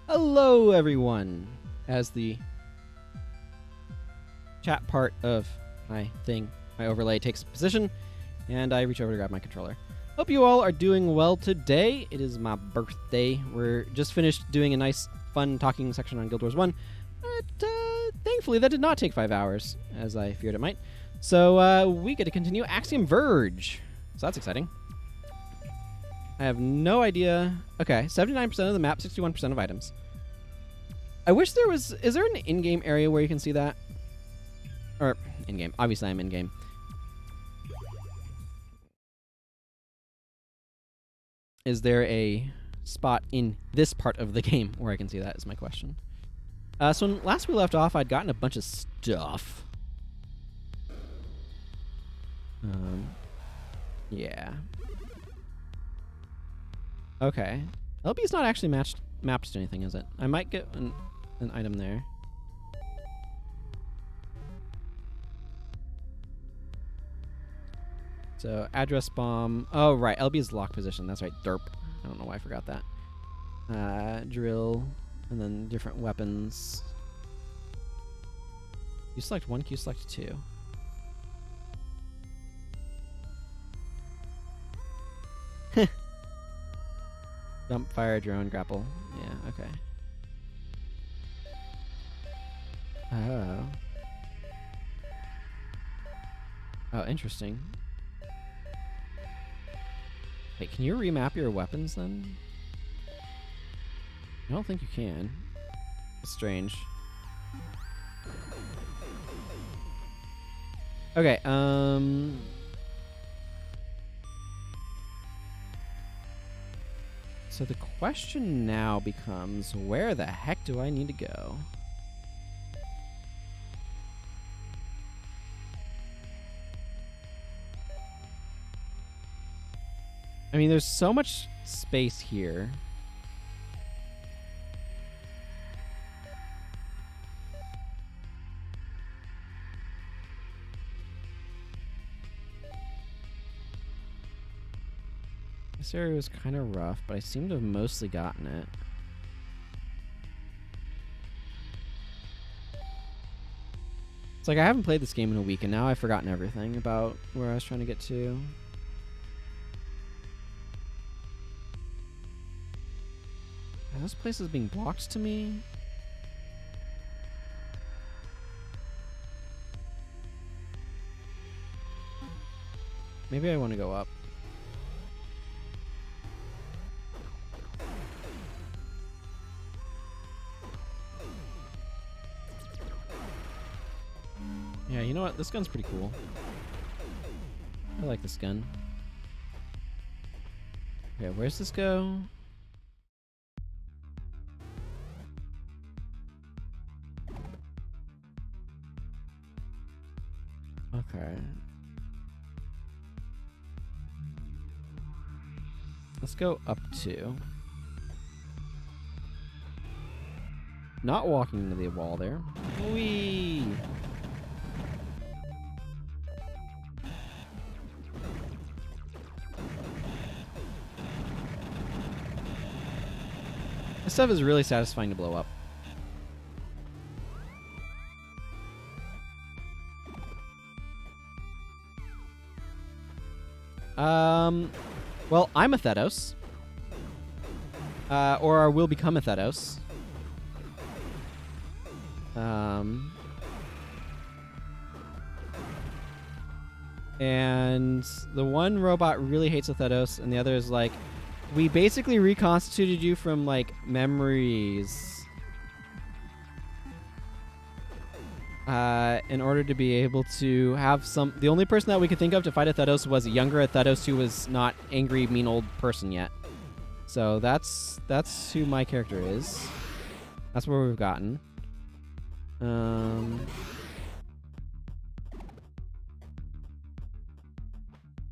Hello, everyone. As the chat part of my overlay takes position, and I reach over to grab my controller. Hope you all are doing well today. It is my birthday. We're just finished doing a nice, fun talking section on Guild Wars 1, but thankfully that did not take 5 hours, as I feared it might. So we get to continue Axiom Verge. So that's exciting. I have no idea. Okay, 79% of the map, 61% of items. I wish there was... Is there an in-game area where you can see that? Or, in-game. Obviously, I'm in-game. Is there a spot in this part of the game where I can see that is my question. So when last we left off, I'd gotten a bunch of stuff. Yeah. Okay. LB's not actually mapped to anything, is it? I might get an item there. So, address bomb. Oh, right. LB's lock position. That's right. Derp. I don't know why I forgot that. Drill. And then different weapons. You select one, Q select two. Jump, fire, drone, grapple. Yeah, okay. Oh. Oh, interesting. Wait, can you remap your weapons then? I don't think you can. It's strange. Okay, so the question now becomes, where the heck do I need to go? I mean, there's so much space here. This area was kind of rough, but I seem to have mostly gotten it. It's like I haven't played this game in a week, and now I've forgotten everything about where I was trying to get to. Are those places being blocked to me? Maybe I want to go up. Yeah, you know what? This gun's pretty cool. I like this gun. Okay, where's this go? Okay. Let's go up to. Not walking into the wall there. Whee! This stuff is really satisfying to blow up. Well, I'm Athetos. Or I will become Athetos. And the one robot really hates Athetos, and the other is like, we basically reconstituted you from, like, memories. In order to be able to have some... The only person that we could think of to fight Athetos was a younger Athetos who was not angry, mean old person yet. So that's who my character is. That's where we've gotten.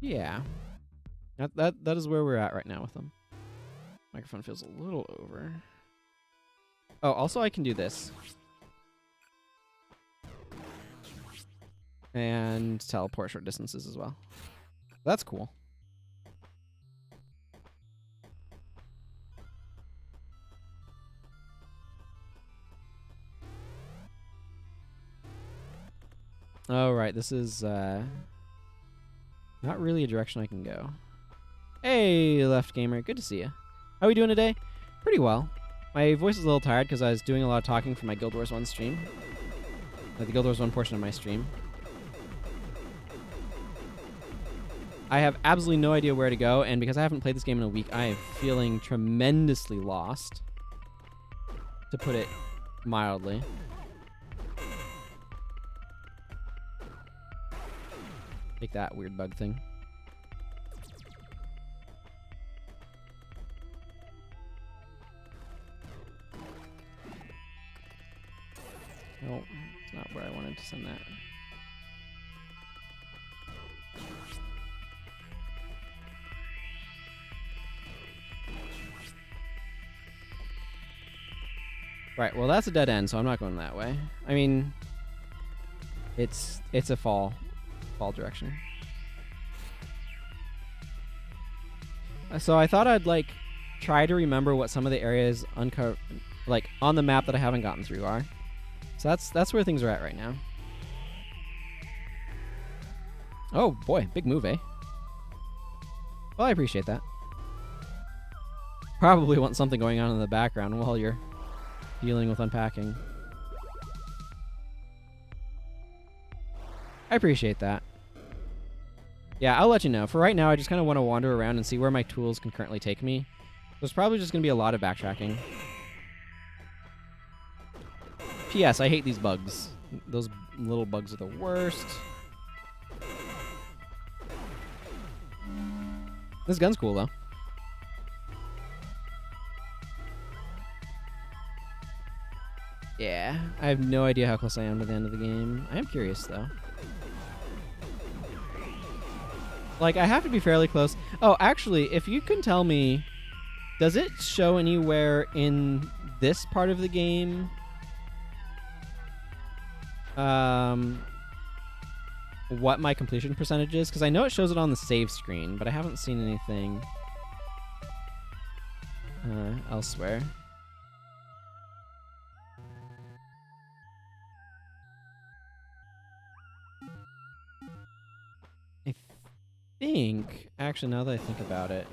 Yeah. That is where we're at right now with them. Microphone feels a little over. Oh, also I can do this. And teleport short distances as well. That's cool. Oh, right. This is not really a direction I can go. Hey, Left Gamer. Good to see you. How are we doing today? Pretty well. My voice is a little tired because I was doing a lot of talking for my Guild Wars 1 stream. The Guild Wars 1 portion of my stream. I have absolutely no idea where to go, and because I haven't played this game in a week, I am feeling tremendously lost, to put it mildly. Take that, weird bug thing. No, it's not where I wanted to send that. Right, well that's a dead end, so I'm not going that way. I mean, it's a fall direction. So I thought I'd like try to remember what some of the areas like on the map that I haven't gotten through are. So that's where things are at right now. Oh boy, big move, eh? Well, I appreciate that. Probably want something going on in the background while you're dealing with unpacking. I appreciate that. Yeah, I'll let you know. For right now, I just kind of want to wander around and see where my tools can currently take me. There's probably just going to be a lot of backtracking. P.S. I hate these bugs. Those little bugs are the worst. This gun's cool, though. Yeah, I have no idea how close I am to the end of the game. I am curious, though. Like, I have to be fairly close. Oh, actually, if you can tell me, does it show anywhere in this part of the game what my completion percentage is? Because I know it shows it on the save screen, but I haven't seen anything elsewhere. I think, actually, now that I think about it,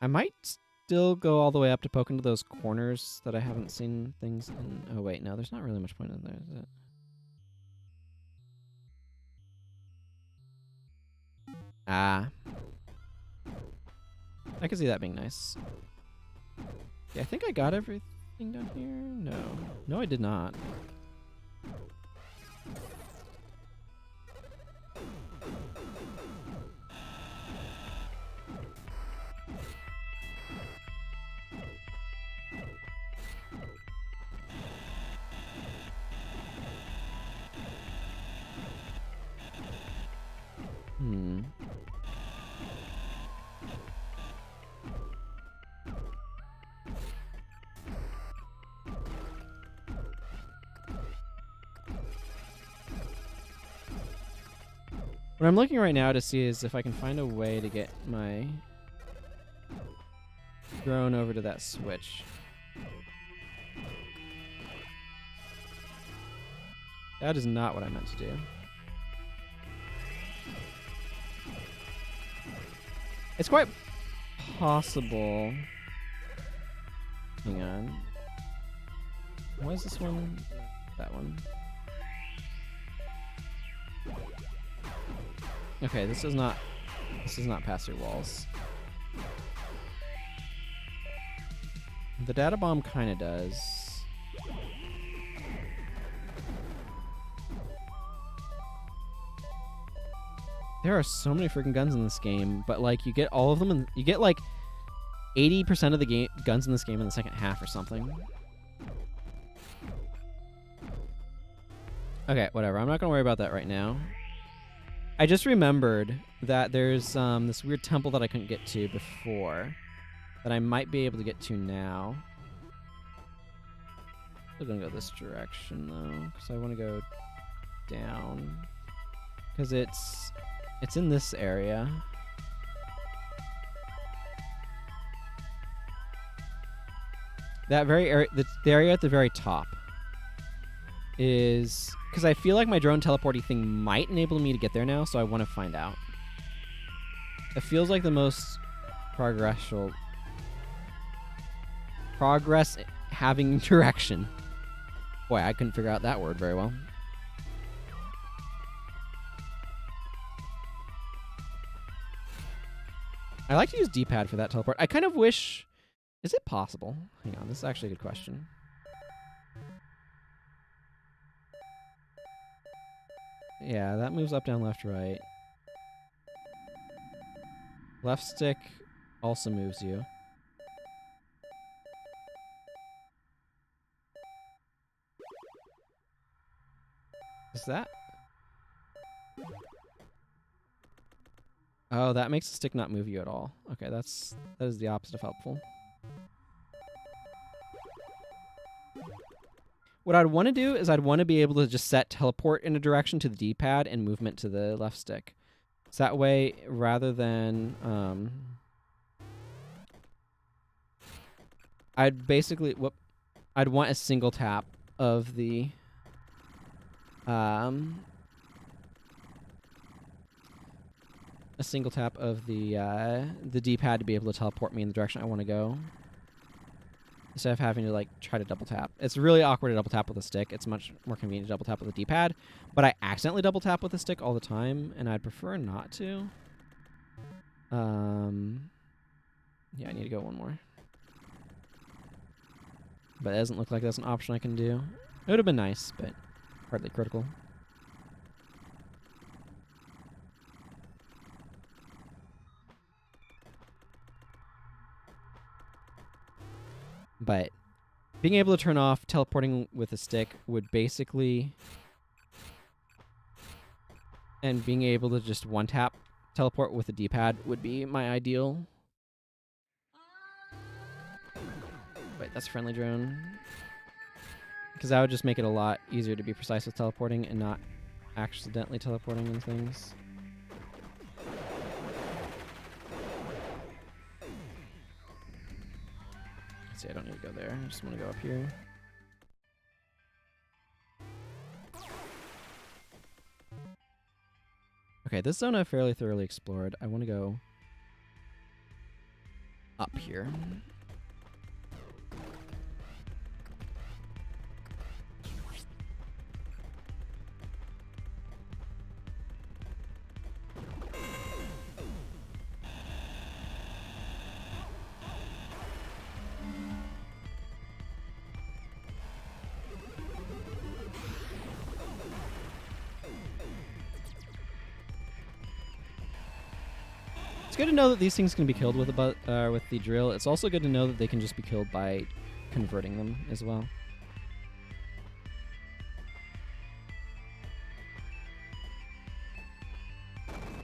I might still go all the way up to poke into those corners that I haven't seen things in. Oh, wait, no, there's not really much point in there, is it? Ah. I can see that being nice. Yeah, I think I got everything down here. No. No, I did not. What I'm looking right now to see is if I can find a way to get my drone over to that switch. That is not what I meant to do. It's quite possible. Hang on. Why is this one? That one. Okay, this is not pass through walls. The data bomb kind of does. There are so many freaking guns in this game, but like you get all of them, and you get like 80% of the guns in this game in the second half or something. Okay, whatever. I'm not gonna worry about that right now. I just remembered that there's this weird temple that I couldn't get to before that I might be able to get to now. I'm gonna go this direction though, because I want to go down. Because it's in this area. that very area, the area at the very top, is because I feel like my drone teleporting thing might enable me to get there now, so I want to find out. It feels like the most progress having direction. Boy, I couldn't figure out that word very well. I like to use D-pad for that teleport. I kind of wish... Is it possible? Hang on, this is actually a good question. Yeah, that moves up, down, left, right. Left stick also moves you. Is that... Oh, that makes the stick not move you at all. Okay, that is the opposite of helpful. What I'd want to do is I'd want to be able to just set teleport in a direction to the D-pad and movement to the left stick. So that way, rather than... I'd basically... I'd want a single tap of the... a single tap of the D-pad to be able to teleport me in the direction I want to go. Instead of having to, like, try to double tap. It's really awkward to double tap with a stick. It's much more convenient to double tap with a D-pad. But I accidentally double tap with a stick all the time, and I'd prefer not to. Yeah, I need to go one more. But it doesn't look like that's an option I can do. It would have been nice, but hardly critical. But being able to turn off teleporting with a stick would basically... And being able to just one-tap teleport with a D-pad would be my ideal. Wait, that's a friendly drone. Because that would just make it a lot easier to be precise with teleporting and not accidentally teleporting in things. See, I don't need to go there. I just want to go up here. Okay, this zone I've fairly thoroughly explored. I want to go up here. It's good to know that these things can be killed with the drill. It's also good to know that they can just be killed by converting them as well.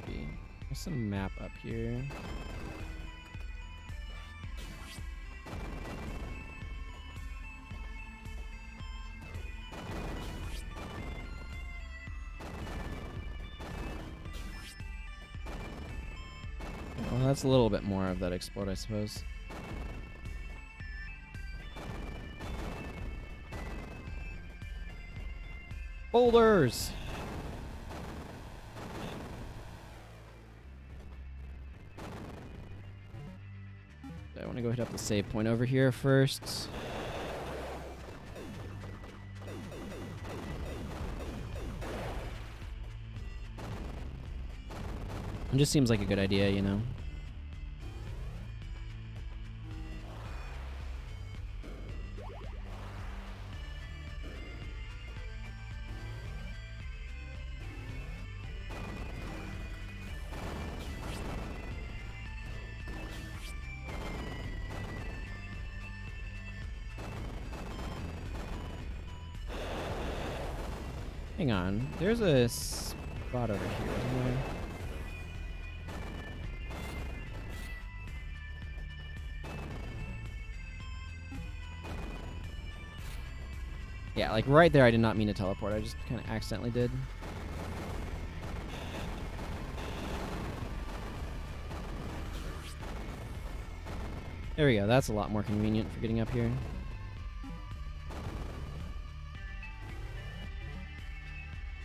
There's some map up here. Well, that's a little bit more of that explode, I suppose. Boulders! I want to go hit up the save point over here first. It just seems like a good idea, you know? Hang on, there's a spot over here, isn't there? Yeah, like right there I did not mean to teleport, I just kind of accidentally did. There we go, that's a lot more convenient for getting up here.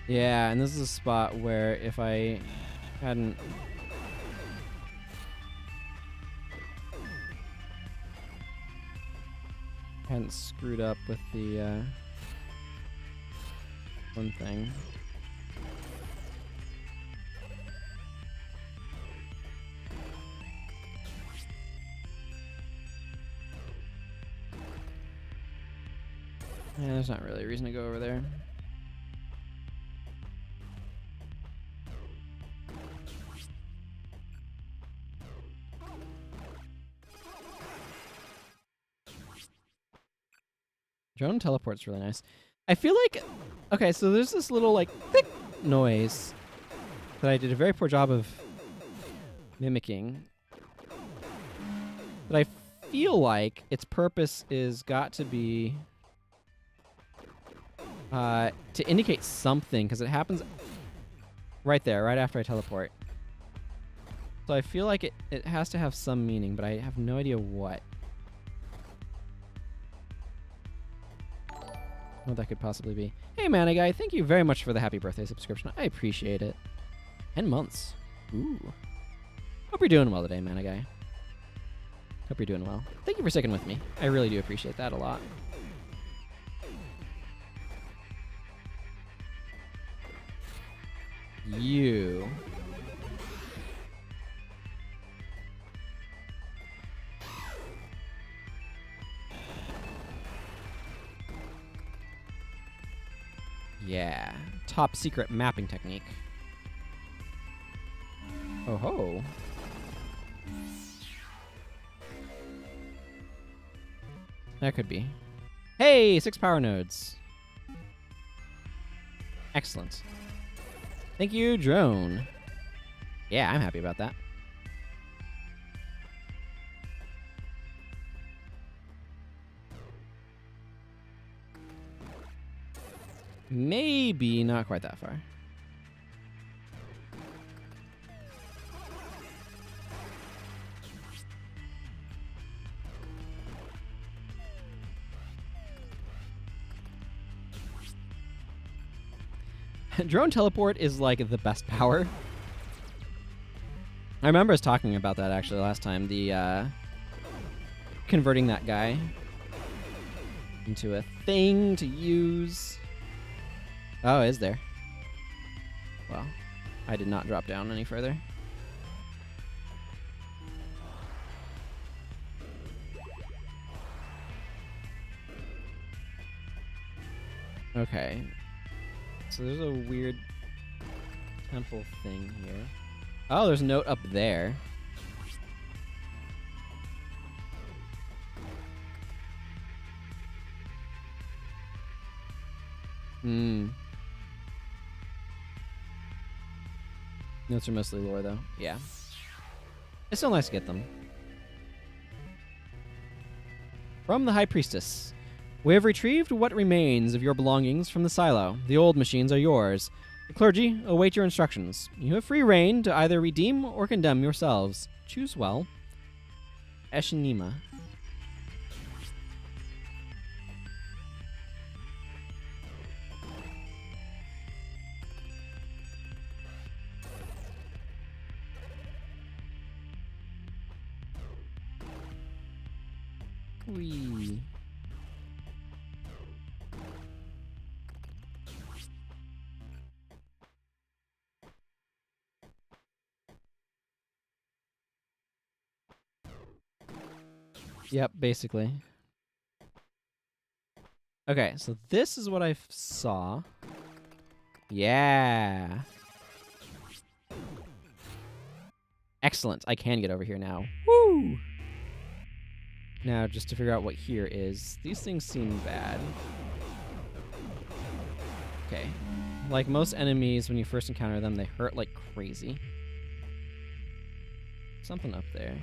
Yeah, and this is a spot where if I hadn't... screwed up with the one thing. Yeah, there's not really a reason to go over there. Drone teleport's really nice. I feel like... Okay, so there's this little, like, thick noise that I did a very poor job of mimicking. But I feel like its purpose is got to be... to indicate something, because it happens right there, right after I teleport. So I feel like it has to have some meaning, but I have no idea what. What that could possibly be. Hey, Mana Guy, thank you very much for the happy birthday subscription. I appreciate it. 10 months. Ooh. Hope you're doing well today, Mana Guy. Hope you're doing well. Thank you for sticking with me. I really do appreciate that a lot. You. Yeah. Top secret mapping technique. Oh ho. That could be. Hey, 6 power nodes. Excellent. Thank you, drone. Yeah, I'm happy about that. Maybe not quite that far. Drone teleport is like the best power. I remember us talking about that actually last time. The converting that guy into a thing to use. Oh, is there? Well, I did not drop down any further. Okay. So there's a weird temple thing here. Oh, there's a note up there. Hmm. Notes are mostly lore, though. Yeah. It's still nice to get them. From the High Priestess. We have retrieved what remains of your belongings from the silo. The old machines are yours. The clergy await your instructions. You have free reign to either redeem or condemn yourselves. Choose well. Eshinima. Whee. Yep, basically. Okay, so this is what I saw. Yeah. Excellent. I can get over here now. Woo! Now, just to figure out what here is, these things seem bad. Okay. Like most enemies, when you first encounter them, they hurt like crazy. Something up there.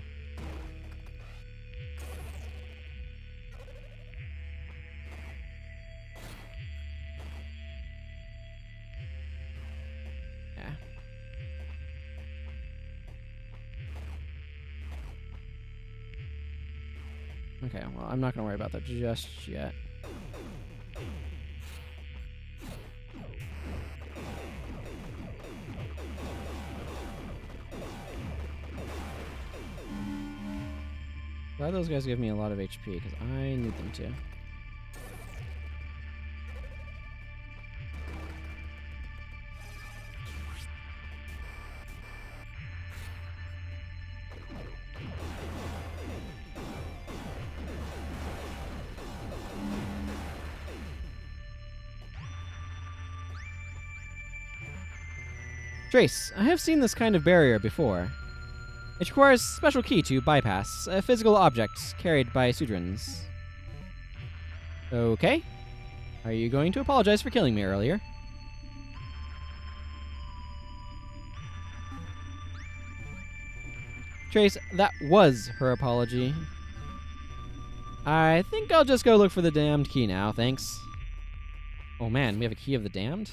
Yeah. Okay, well, I'm not going to worry about that just yet. Glad those guys give me a lot of HP, because I need them to. Trace, I have seen this kind of barrier before. It requires a special key to bypass a physical object carried by Sudrins. Okay. Are you going to apologize for killing me earlier? Trace, that was her apology. I think I'll just go look for the damned key now, thanks. Oh man, we have a key of the damned?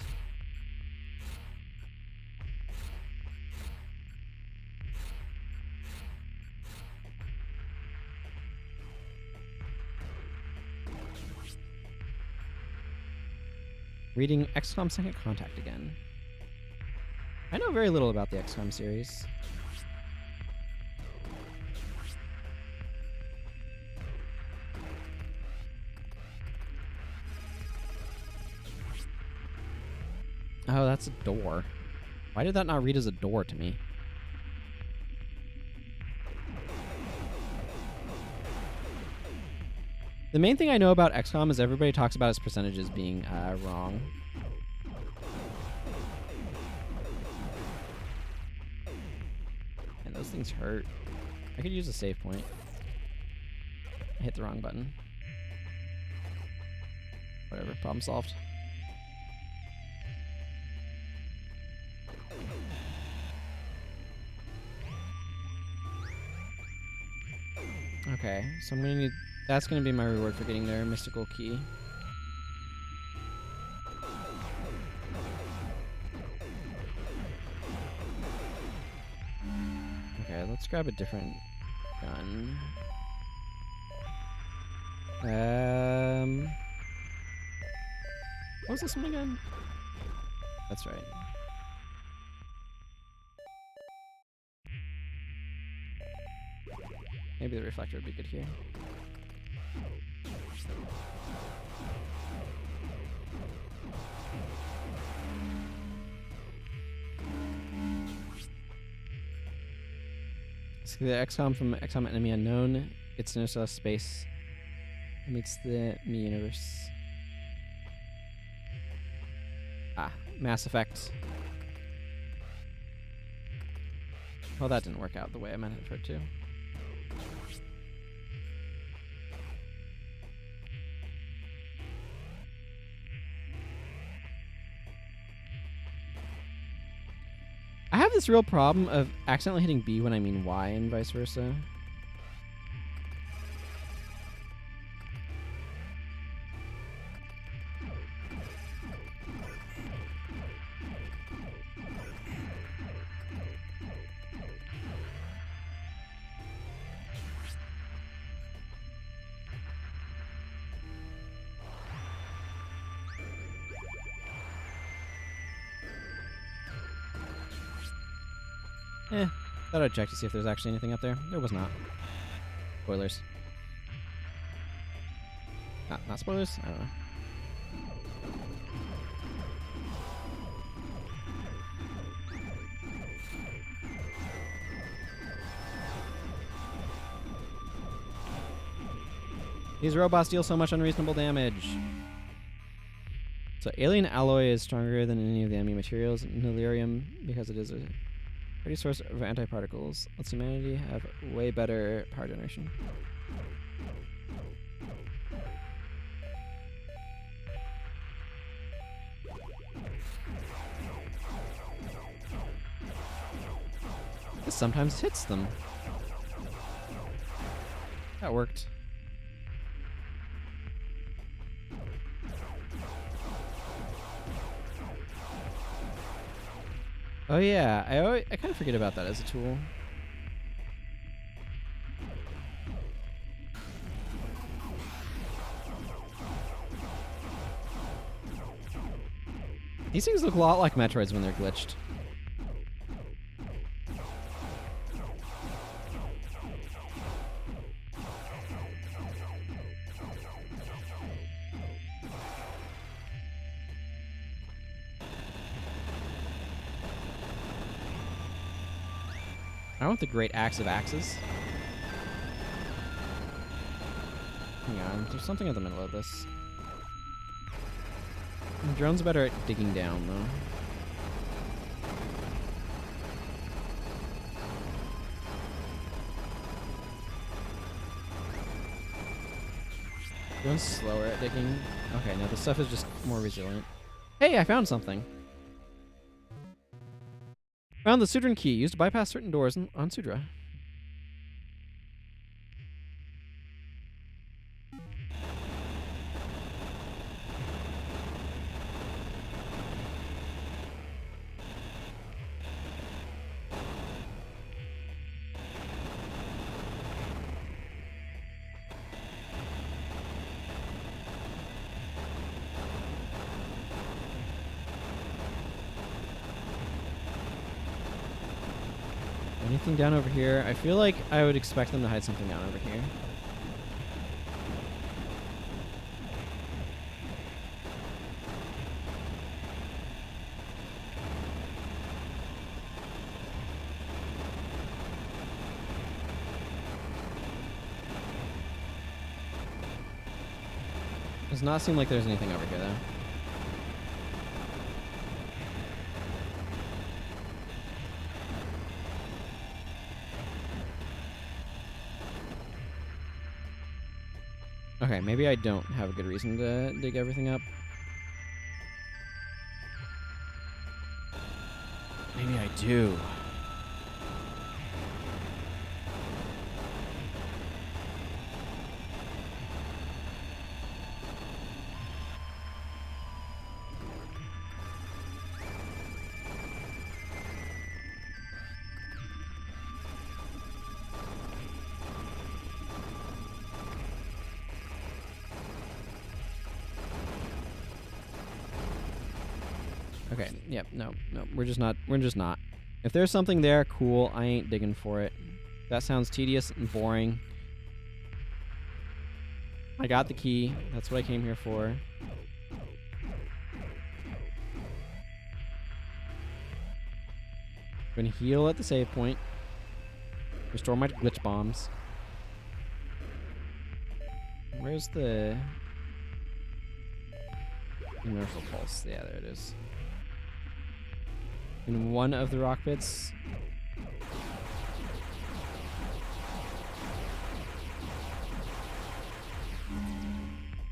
Reading XCOM Second Contact again. I know very little about the XCOM series. Oh, that's a door. Why did that not read as a door to me? The main thing I know about XCOM is everybody talks about its percentages being wrong. And those things hurt. I could use a save point. I hit the wrong button. Whatever, problem solved. Okay, so I'm gonna need... That's gonna be my reward for getting their mystical key. Okay, let's grab a different gun. What was this one again? That's right. Maybe the reflector would be good here. See the XCOM from XCOM Enemy Unknown. It's interstellar space. It meets the me universe. Ah, Mass Effect. Well, that didn't work out the way I meant it for it to. I have this real problem of accidentally hitting B when I mean Y and vice versa. Thought I'd check to see if there's actually anything up there. There was not. Spoilers. Not spoilers? I don't know. These robots deal so much unreasonable damage. So alien alloy is stronger than any of the enemy materials. Nilirium, because it is a pretty source of antiparticles, lets humanity have way better power generation. This sometimes hits them. That worked. Oh yeah, I kind of forget about that as a tool. These things look a lot like Metroids when they're glitched. I want the great axe of axes. Hang on, there's something in the middle of this. The drone's better at digging down, though. Drone's slower at digging. Okay, now this stuff is just more resilient. Hey, I found something. Found the Sudran key used to bypass certain doors on Sudra. Anything down over here? I feel like I would expect them to hide something down over here. Does not seem like there's anything over here, though. Okay, maybe I don't have a good reason to dig everything up. Maybe I do. Okay, yep, no, we're just not. If there's something there, cool, I ain't digging for it. That sounds tedious and boring. I got the key, that's what I came here for. I'm gonna heal at the save point. Restore my glitch bombs. Where's the universal pulse? Yeah, there it is. In one of the rock pits.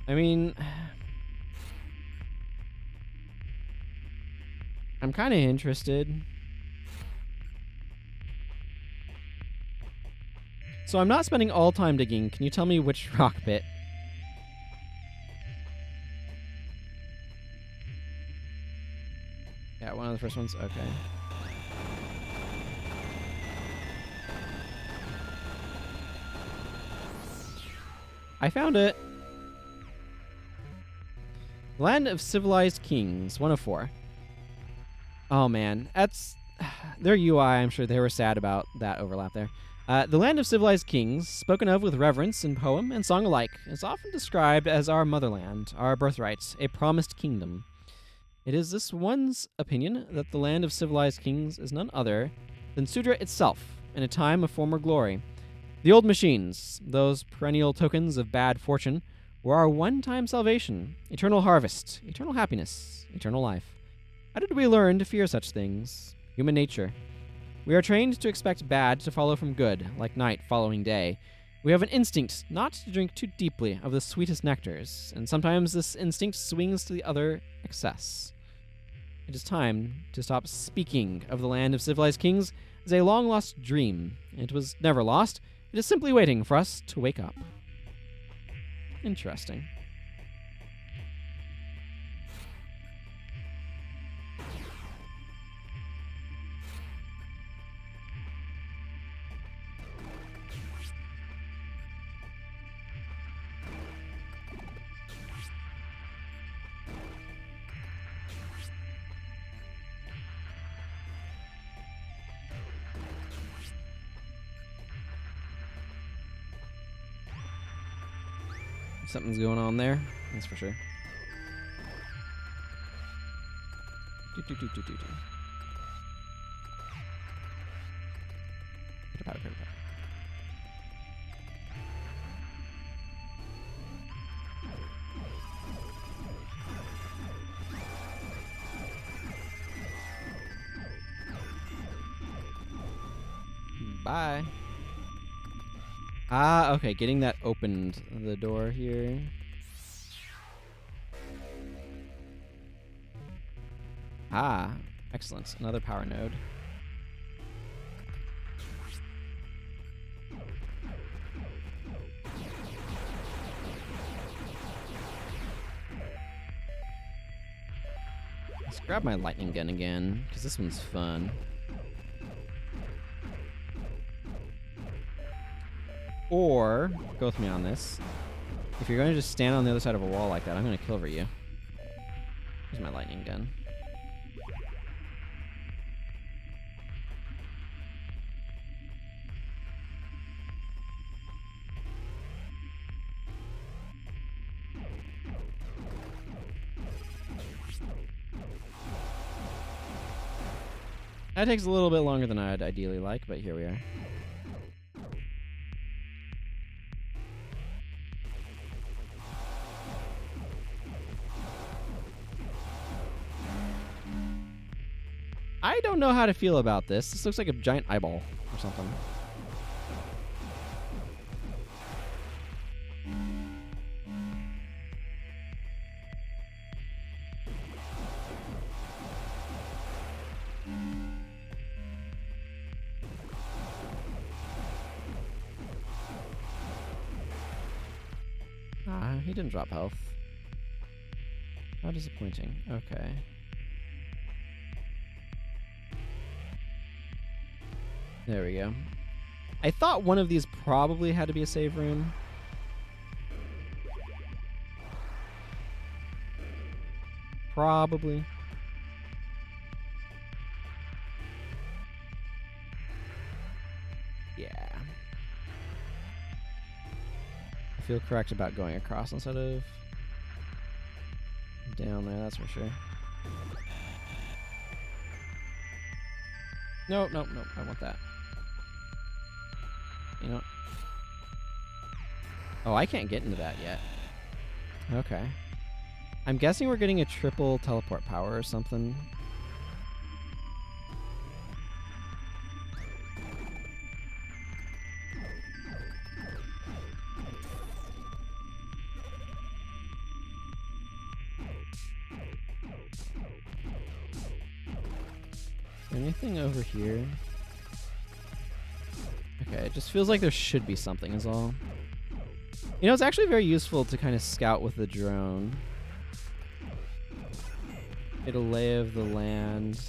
I mean, I'm kind of interested. So I'm not spending all time digging. Can you tell me which rock pit? Yeah, one of the first ones. Okay. I found it. Land of Civilized Kings, 1 of 4. Oh man, that's their UI. I'm sure they were sad about that overlap there. The Land of Civilized Kings, spoken of with reverence in poem and song alike, is often described as our motherland, our birthright, a promised kingdom. It is this one's opinion that the Land of Civilized Kings is none other than Sudra itself, in a time of former glory. The old machines, those perennial tokens of bad fortune, were our one-time salvation, eternal harvest, eternal happiness, eternal life. How did we learn to fear such things? Human nature. We are trained to expect bad to follow from good, like night following day. We have an instinct not to drink too deeply of the sweetest nectars, and sometimes this instinct swings to the other excess. It is time to stop speaking of the Land of Civilized Kings as a long-lost dream. It was never lost. It is simply waiting for us to wake up. Interesting. Something's going on there, that's for sure. Bye. Ah, okay. Getting that opened the door here. Ah, excellent. Another power node. Let's grab my lightning gun again, because this one's fun. Or, go with me on this. If you're going to just stand on the other side of a wall like that, I'm going to kill over you. Here's my lightning gun. That takes a little bit longer than I'd ideally like, but here we are. I don't know how to feel about this. This looks like a giant eyeball or something. Ah, he didn't drop health. How disappointing. Okay. There we go. I thought one of these probably had to be a save room. Probably. Yeah. I feel correct about going across instead of down there, that's for sure. Nope, nope, nope. I want that. You know. Oh, I can't get into that yet. Okay. I'm guessing we're getting a triple teleport power or something. Anything over here? Okay, it just feels like there should be something is all. You know, it's actually very useful to kind of scout with the drone. Get a lay of the land.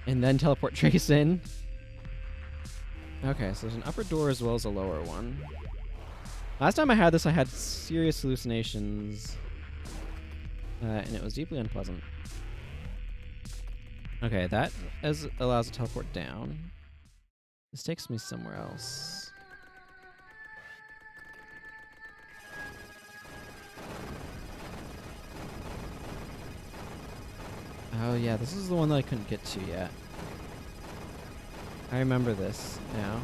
And then teleport Trace in. Okay, so there's an upper door as well as a lower one. Last time I had this, I had serious hallucinations. And it was deeply unpleasant. Okay, that allows to teleport down. This takes me somewhere else. Oh yeah, this is the one that I couldn't get to yet. I remember this now.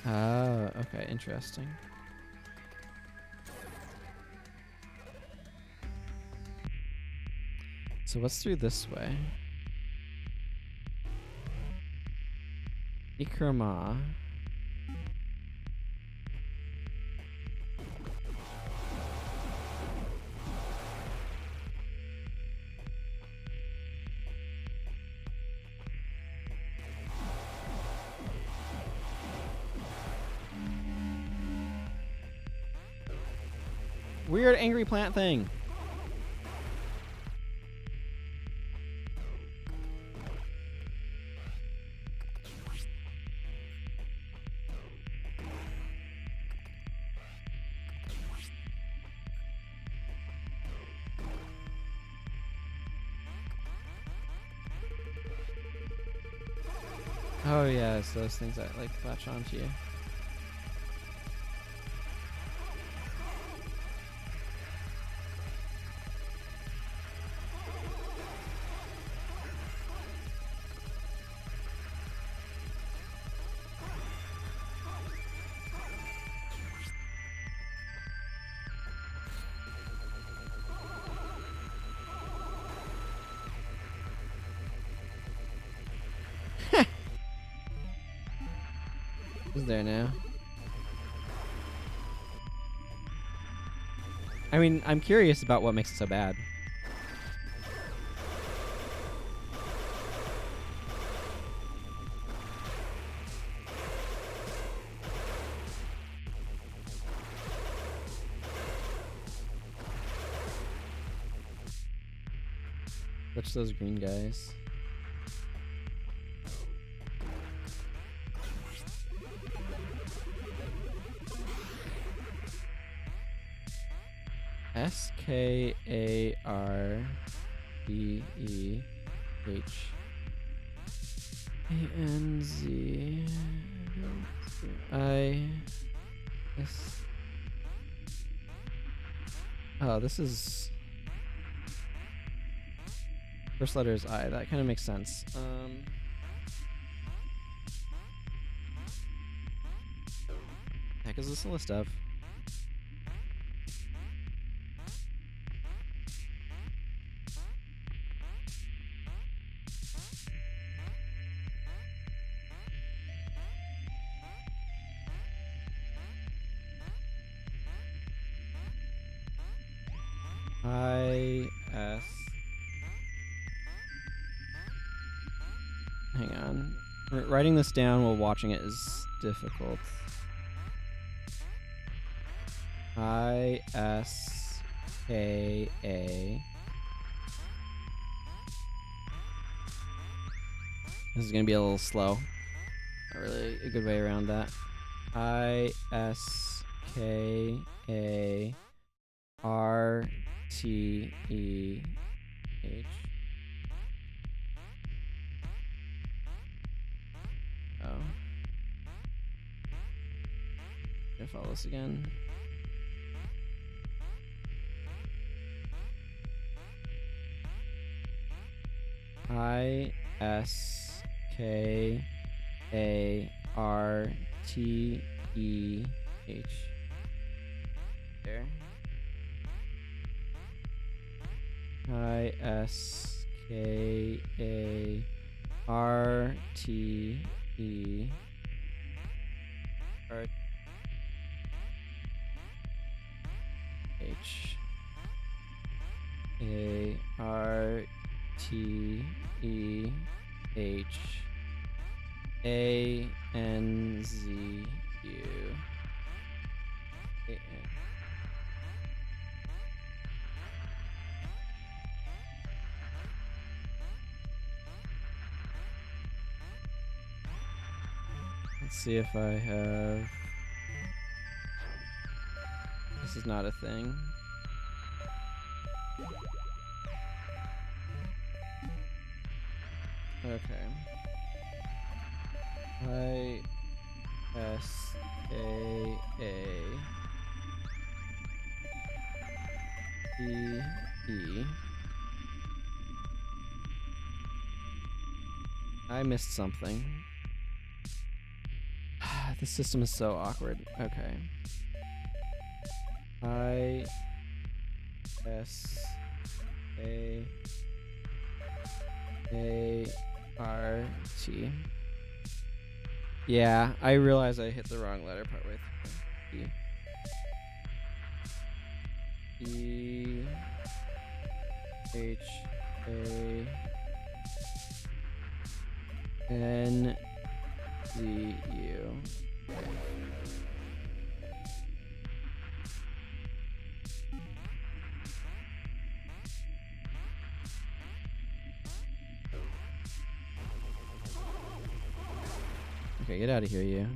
Oh, okay, interesting. So what's through this way? Ikrama. Weird angry plant thing. Oh yeah, it's those things that like latch onto you. Who's there now? I mean, I'm curious about what makes it so bad. Switch those green guys. Skarbergenzi. Oh, this is... First letter is I. That kind of makes sense. Heck is this a list of? Hang on. Writing this down while watching it is difficult. ISKA. This is gonna be a little slow. Not really a good way around that. ISKARTEH. Oh. Gonna follow this again. ISKARTEH. There. ISKARTEH. ARTEHANZU. Let's see if I have... This is not a thing. Okay. ISKAE. I missed something. This system is so awkward. Okay. ISKAART. Yeah, I realize I hit the wrong letter partway through. EHANZU. Okay, get out of here, you.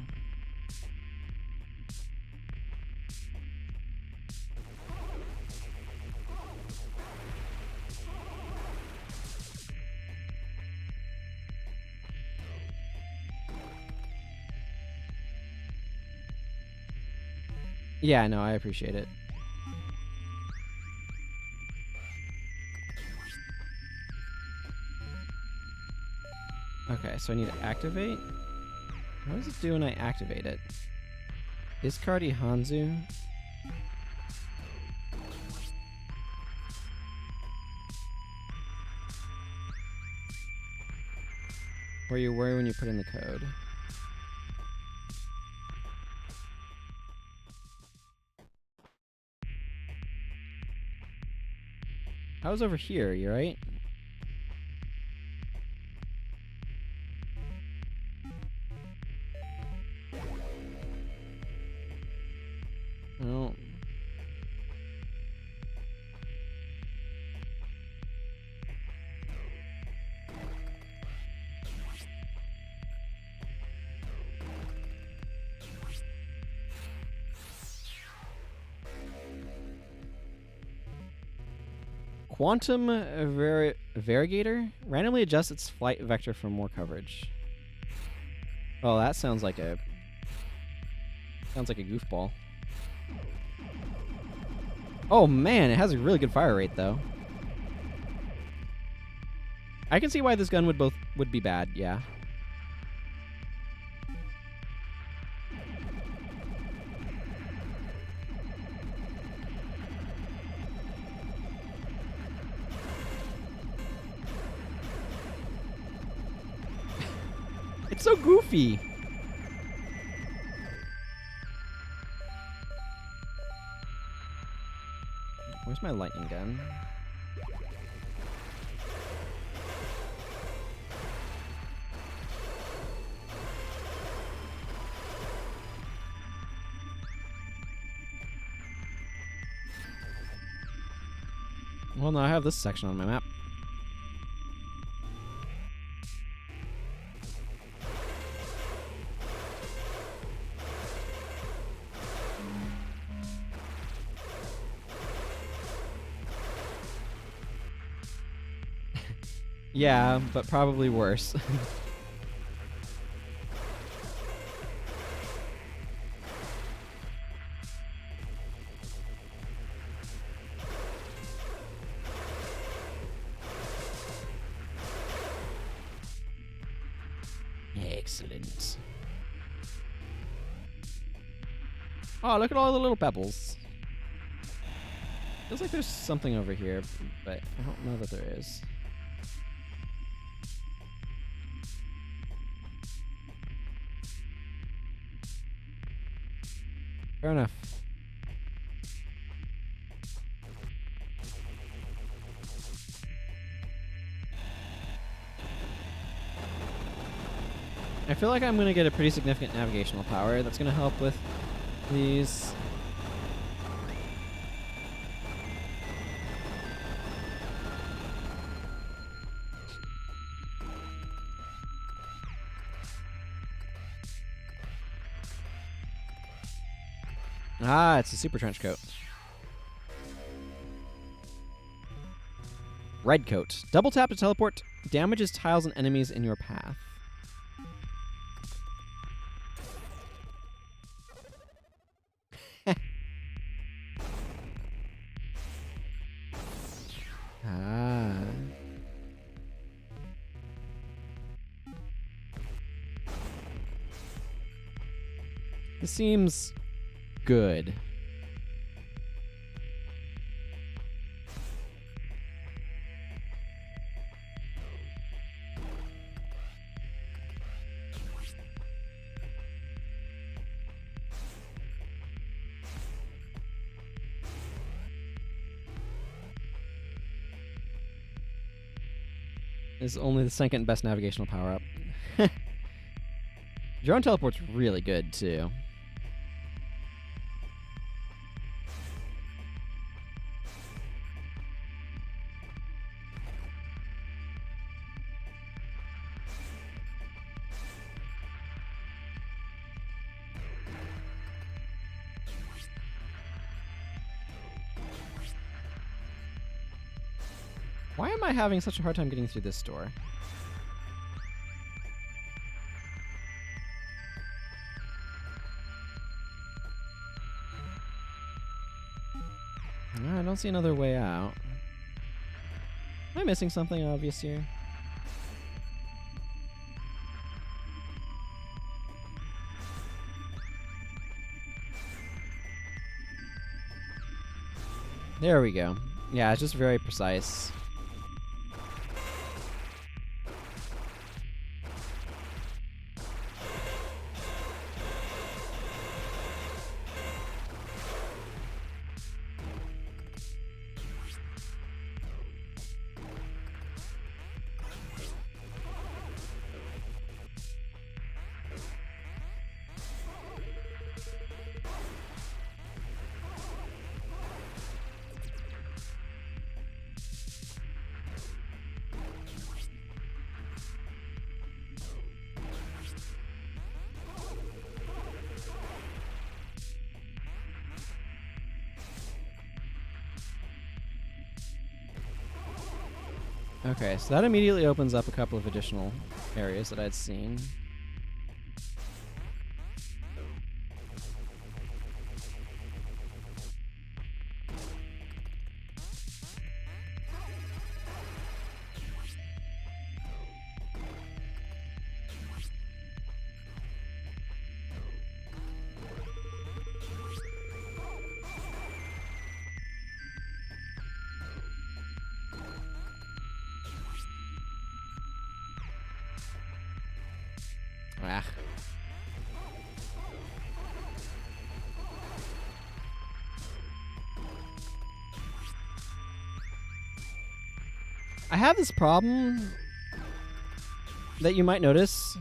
Yeah, no, I appreciate it. Okay, so I need to activate. What does it do when I activate it? Discard Hanzu. Where you were when you put in the code. I was over here, you right? Oh. Quantum Variegator randomly adjusts its flight vector for more coverage. Oh, that sounds like a goofball. Oh man, it has a really good fire rate though. I can see why this gun would be bad, yeah. It's so goofy. Where's my lightning gun? Well, no, I have this section on my map. Yeah, but probably worse. Excellent. Oh, look at all the little pebbles. Feels like there's something over here, but I don't know that there is. Fair enough. I feel like I'm going to get a pretty significant navigational power that's going to help with these. Ah, it's a super trench coat. Red coat. Double tap to teleport. Damages tiles and enemies in your path. Ah. This seems good. This is only the second best navigational power up. Drone teleport's really good too. Why am I having such a hard time getting through this door? I don't see another way out. Am I missing something obvious here? There we go. Yeah, it's just very precise. Okay, so that immediately opens up a couple of additional areas that I'd seen. Ah. I have this problem that you might notice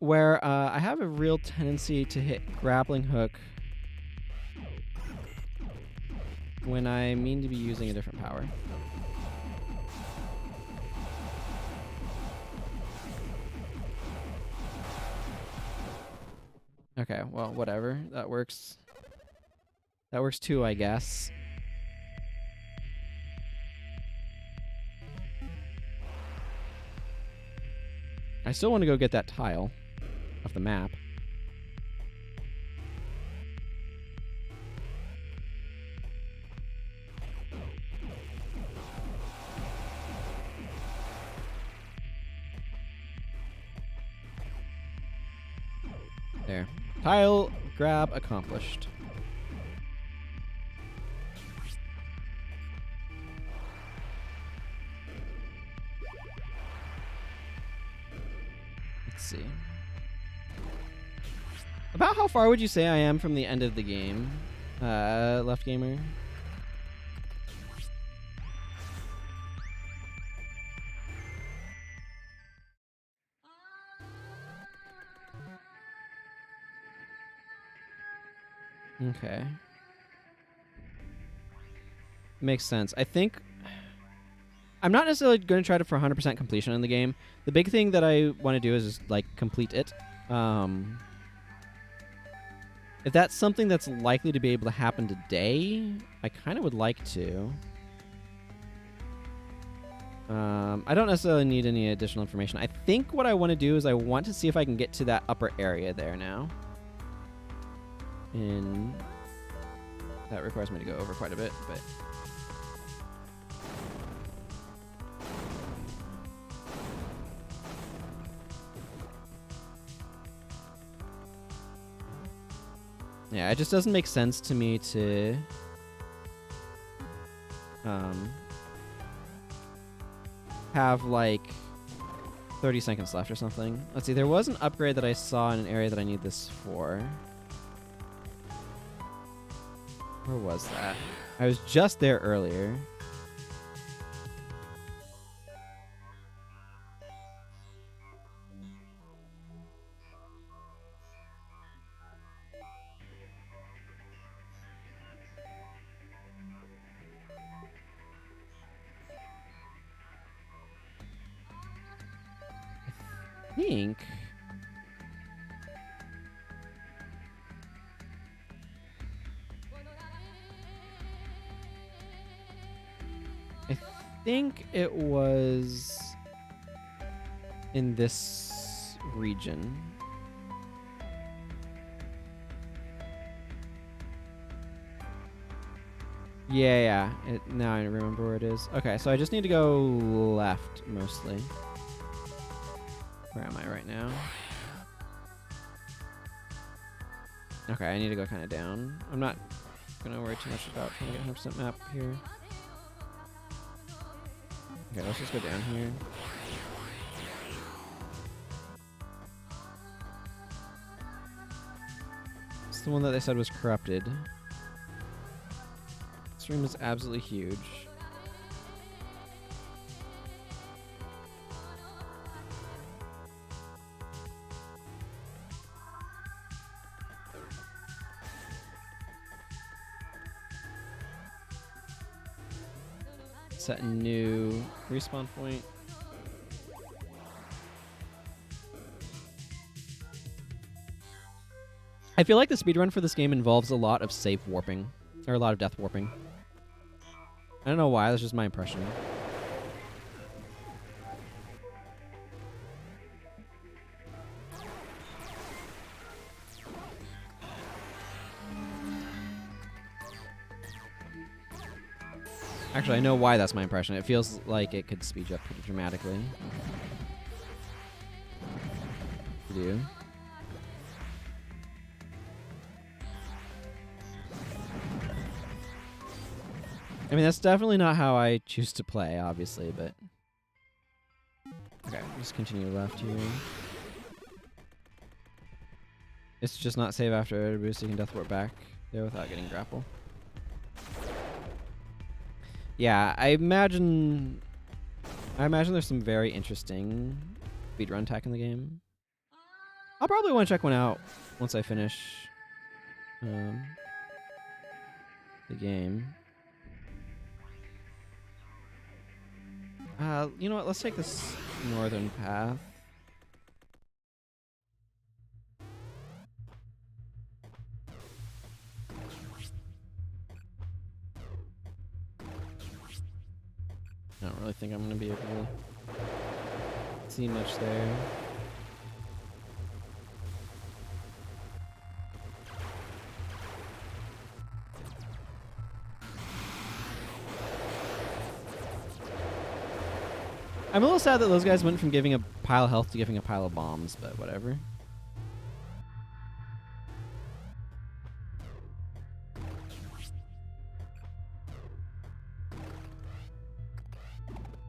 where I have a real tendency to hit grappling hook when I mean to be using a different power. Okay, well, whatever. That works. That works too, I guess. I still want to go get that tile off the map. There. Tile grab accomplished. Let's see. About how far would you say I am from the end of the game, Left Gamer? Okay. Makes sense. I think I'm not necessarily going to try to for 100% completion in the game. The big thing that I want to do is just, like, complete it. If that's something that's likely to be able to happen today, I kind of would like to. I don't necessarily need any additional information. I think what I want to do is I want to see if I can get to that upper area there now. And that requires me to go over quite a bit, but... yeah, it just doesn't make sense to me to... have, like, 30 seconds left or something. Let's see, there was an upgrade that I saw in an area that I need this for. Where was that? I was just there earlier. I think... I think it was in this region. Yeah. Now I remember where it is. Okay, so I just need to go left, mostly. Where am I right now? Okay, I need to go kind of down. I'm not going to worry too much about trying to get 100% map here. Okay, let's just go down here. It's the one that they said was corrupted. This room is absolutely huge. Set a new respawn point. I feel like the speedrun for this game involves a lot of safe warping, or a lot of death warping. I don't know why, that's just my impression. Actually, I know why that's my impression. It feels like it could speed you up pretty dramatically. You do. I mean, that's definitely not how I choose to play, obviously, but... Okay, just continue left here. It's just not save after a boost, so you can death warp back there without getting grapple. Yeah, I imagine there's some very interesting speedrun tech in the game. I'll probably want to check one out once I finish the game. You know what? Let's take this northern path. I don't really think I'm going to be able to see much there. I'm a little sad that those guys went from giving a pile of health to giving a pile of bombs, but whatever.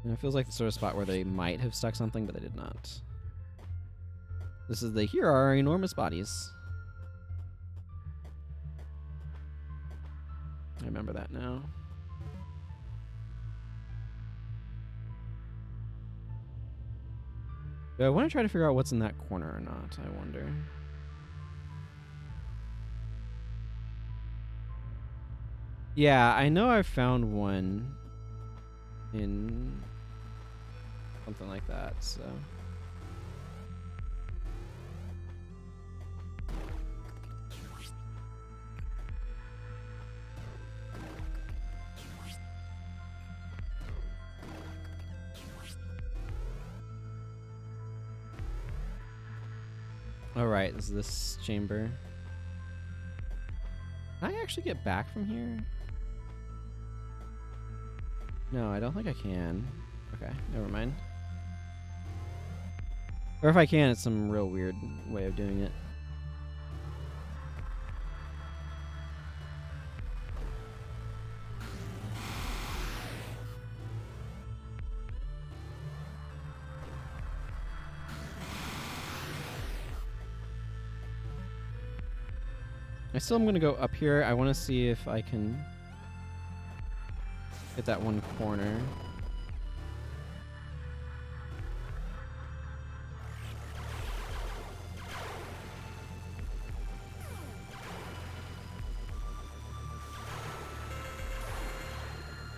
And it feels like the sort of spot where they might have stuck something, but they did not. This is the here are our enormous bodies. I remember that now. Do I want to try to figure out what's in that corner or not? I wonder. Yeah, I know I found one in something like that, so. Alright, this is this chamber. Can I actually get back from here? No, I don't think I can. Okay, never mind. Or if I can, it's some real weird way of doing it. I still am going to go up here. I want to see if I can get that one corner.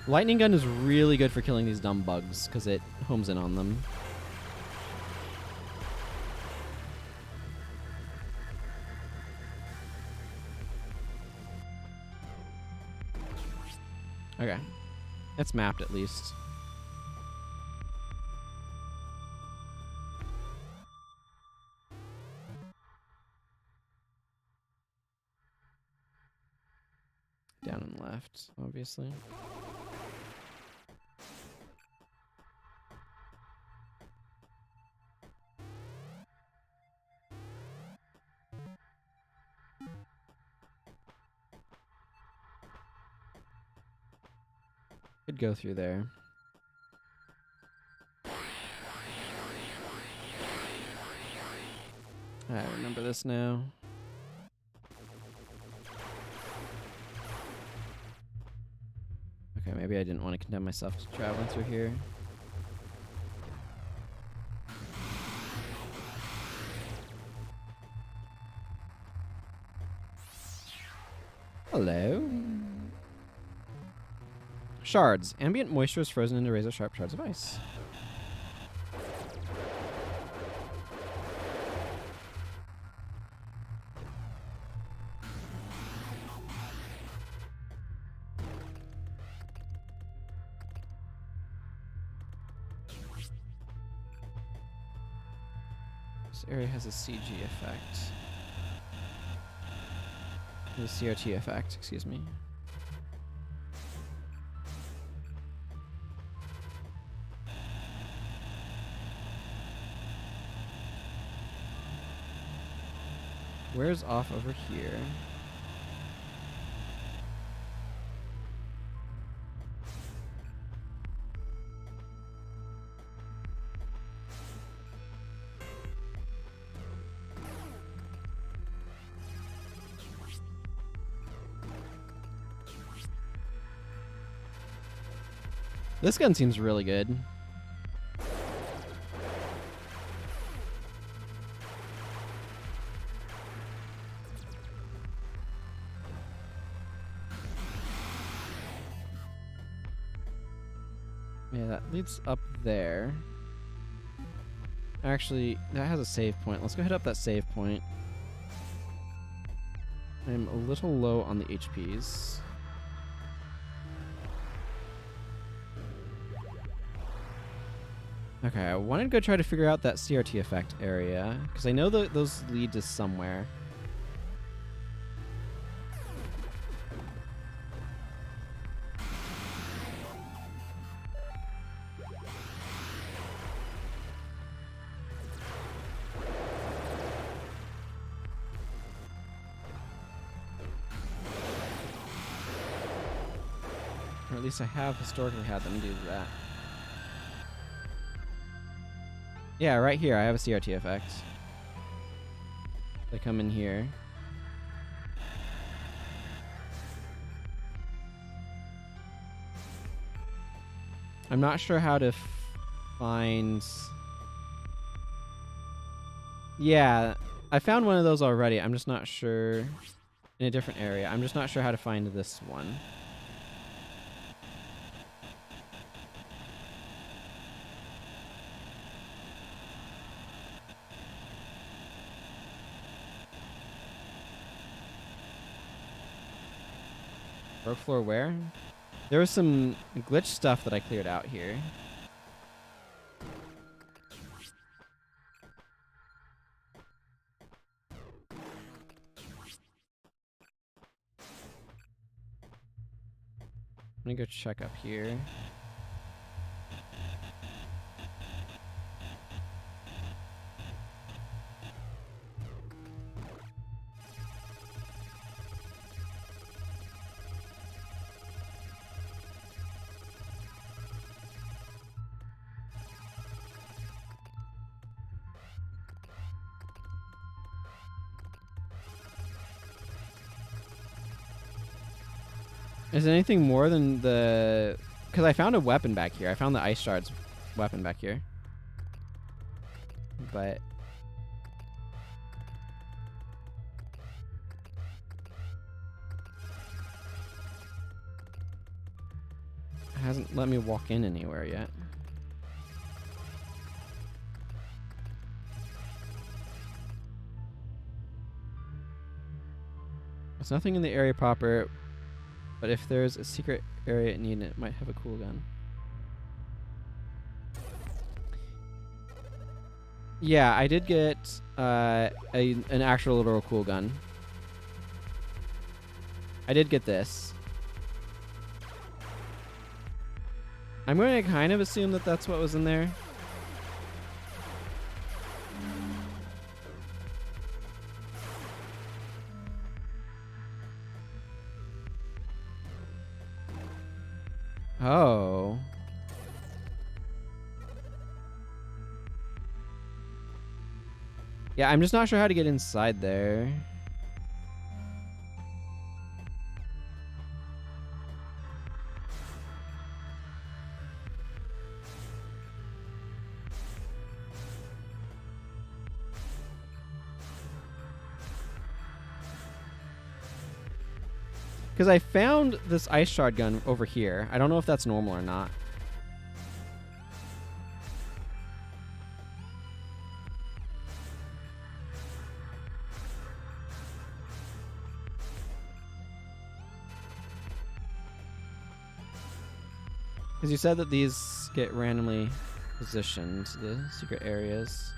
Lightning gun is really good for killing these dumb bugs because it homes in on them. Okay. It's mapped at least. Down and left, obviously. Could go through there. I remember this now. Okay, maybe I didn't want to condemn myself to traveling through here. Hello. Shards. Ambient moisture is frozen into razor-sharp shards of ice. This area has a CG effect. The CRT effect, excuse me. Where's off over here? This gun seems really good. Yeah, that leads up there. Actually, that has a save point. Let's go hit up that save point. I'm a little low on the HPs. Okay, I wanted to go try to figure out that CRT effect area, because I know that those lead to somewhere. Or at least I have historically had them do that. Yeah, right here, I have a CRT effect. They come in here. I'm not sure how to find... Yeah, I found one of those already. I'm just not sure... In a different area. I'm just not sure how to find this one. Broke floor where? There was some glitch stuff that I cleared out here. I'm gonna go check up here. Is there anything more than the... Because I found a weapon back here. I found the ice shards weapon back here. But... it hasn't let me walk in anywhere yet. There's nothing in the area proper. But if there's a secret area it needed, it might have a cool gun. Yeah, I did get an actual literal cool gun. I did get this. I'm going to kind of assume that that's what was in there. Oh. Yeah, I'm just not sure how to get inside there. Because I found this ice shard gun over here. I don't know if that's normal or not. Because you said that these get randomly positioned, the secret areas.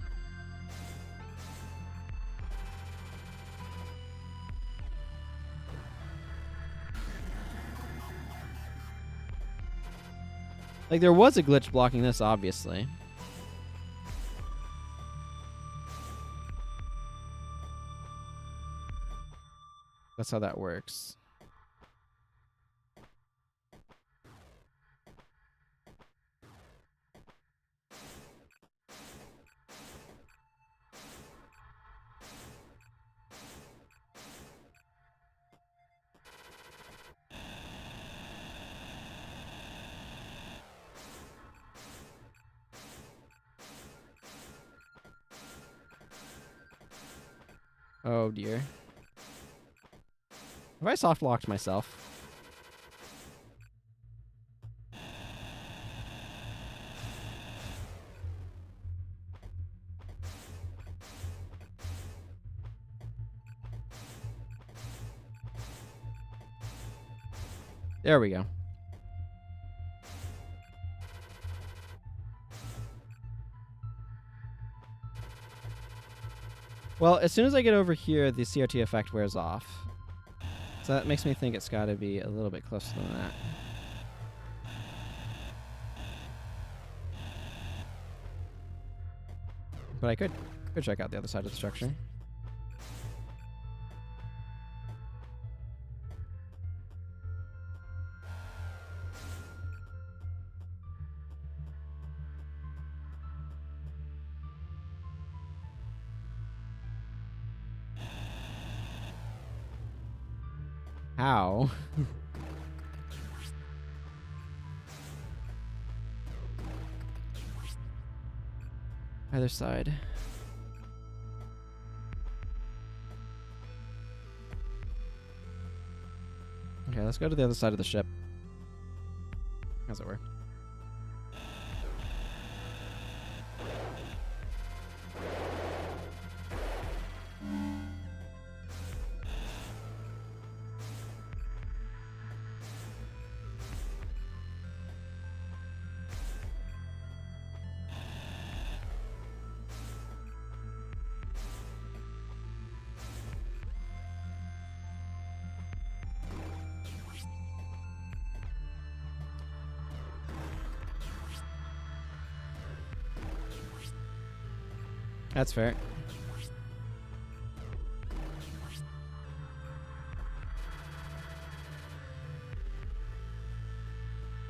Like, there was a glitch blocking this, obviously. That's how that works. Oh, dear. Have I soft-locked myself? There we go. Well, as soon as I get over here, the CRT effect wears off. So that makes me think it's got to be a little bit closer than that. But I could check out the other side of the structure. How? Either side. Okay, let's go to the other side of the ship. As it were. That's fair.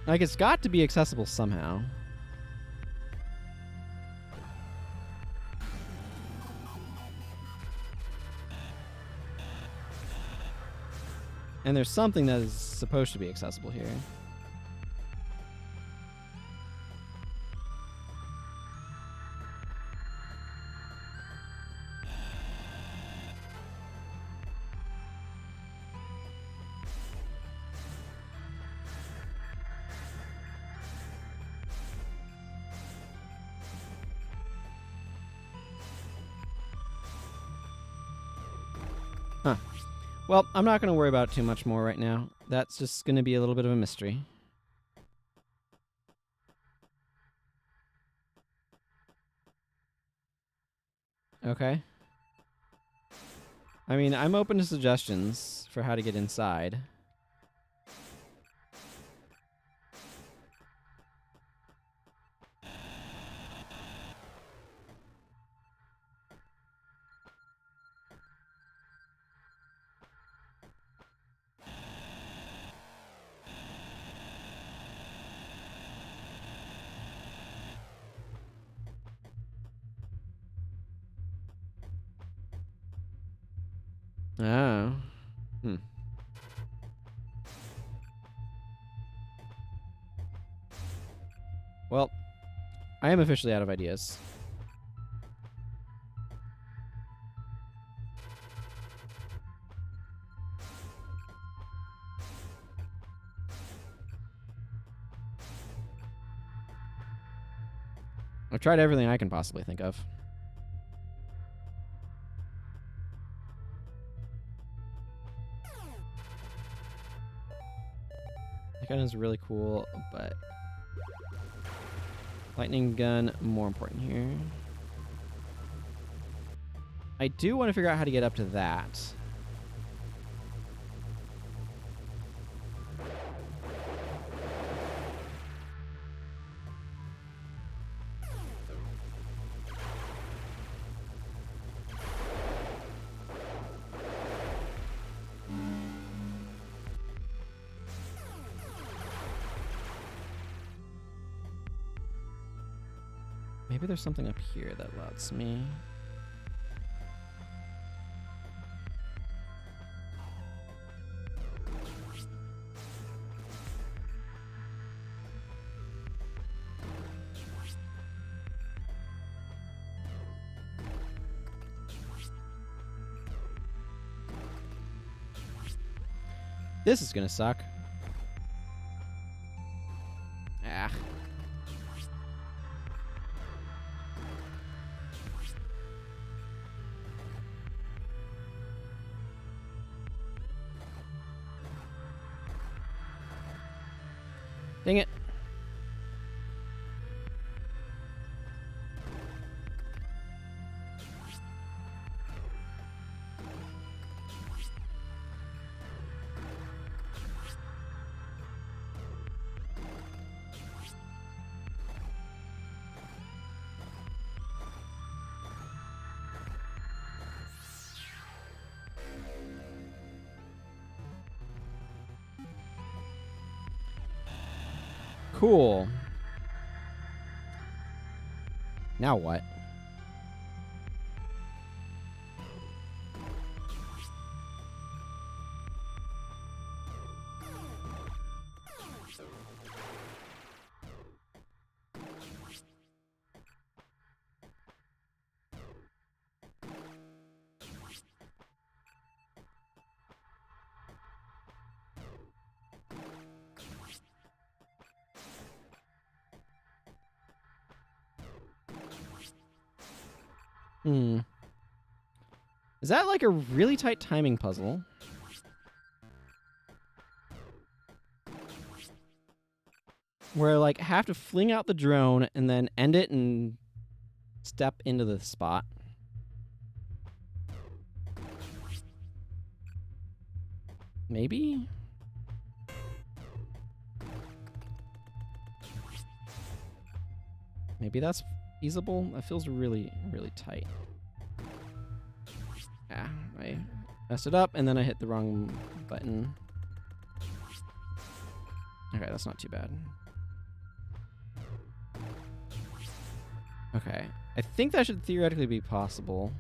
Like, it's got to be accessible somehow. And there's something that is supposed to be accessible here. Huh. Well, I'm not going to worry about it too much more right now. That's just going to be a little bit of a mystery. Okay. I mean, I'm open to suggestions for how to get inside. Oh. Well, I am officially out of ideas. I've tried everything I can possibly think of. That gun is really cool, but lightning gun more important here. I do want to figure out how to get up to that. Maybe there's something up here that lets me. This is gonna suck. Ah. Dang it. Cool. Now what? Is that like a really tight timing puzzle? Where like have to fling out the drone and then end it and step into the spot. Maybe? Maybe that's feasible? That feels really, really tight. Ah, I messed it up and then I hit the wrong button. Okay, that's not too bad. Okay, I think that should theoretically be possible.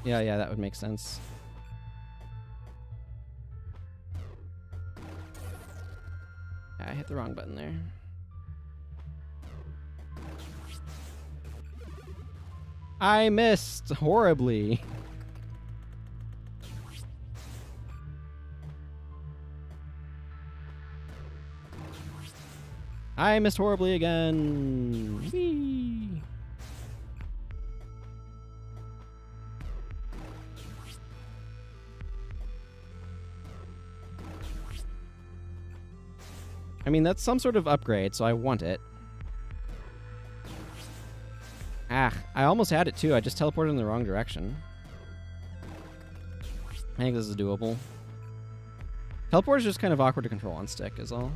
Yeah, that would make sense. I hit the wrong button there. I missed horribly. I missed horribly again. Whee! I mean, that's some sort of upgrade, so I want it. Ah, I almost had it too. I just teleported in the wrong direction. I think this is doable. Teleport is just kind of awkward to control on stick, is all.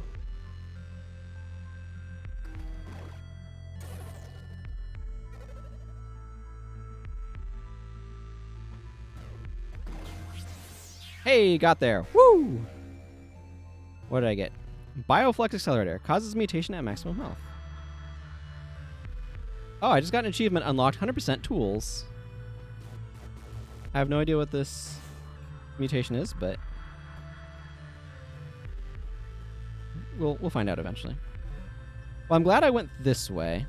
Hey, got there. Woo! What did I get? Bioflex Accelerator. Causes mutation at maximum health. Oh, I just got an achievement unlocked. 100% tools. I have no idea what this mutation is, but we'll find out eventually. Well, I'm glad I went this way.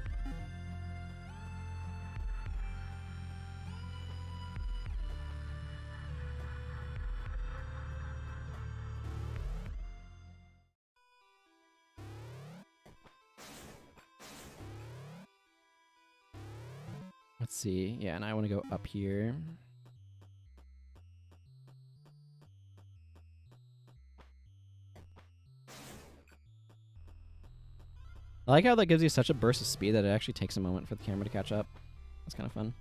Let's see. Yeah, and I want to go up here. I like how that gives you such a burst of speed that it actually takes a moment for the camera to catch up. That's kind of fun.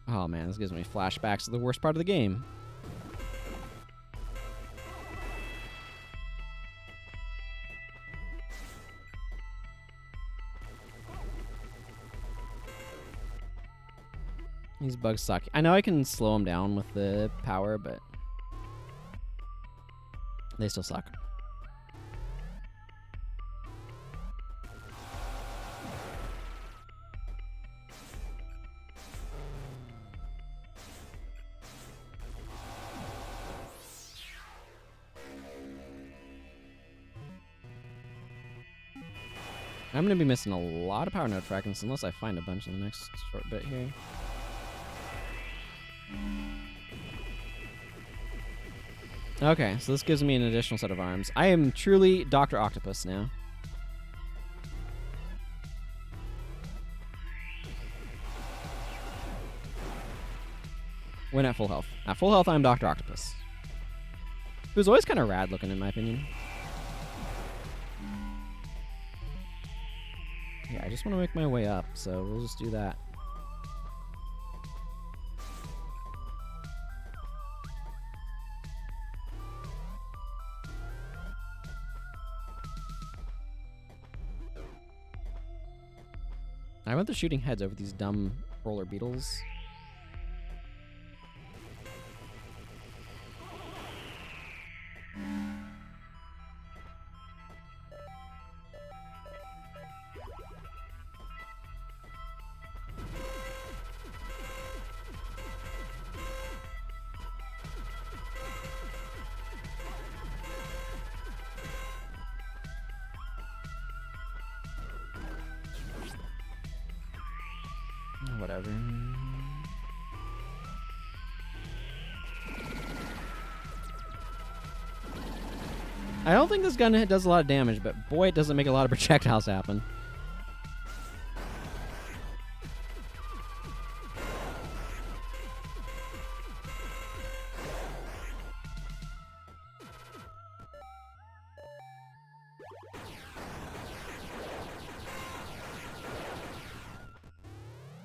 Oh man, this gives me flashbacks to the worst part of the game. These bugs suck. I know I can slow them down with the power, but they still suck. I'm going to be missing a lot of power node fragments unless I find a bunch in the next short bit here. Okay, so this gives me an additional set of arms. I am truly Dr. Octopus now. When at full health. At full health, I'm Dr. Octopus. Who's always kind of rad looking, in my opinion. Yeah, I just want to make my way up, so we'll just do that. I want the shooting heads over these dumb roller beetles. Whatever. I don't think this gun does a lot of damage, but boy, it doesn't make a lot of projectiles happen.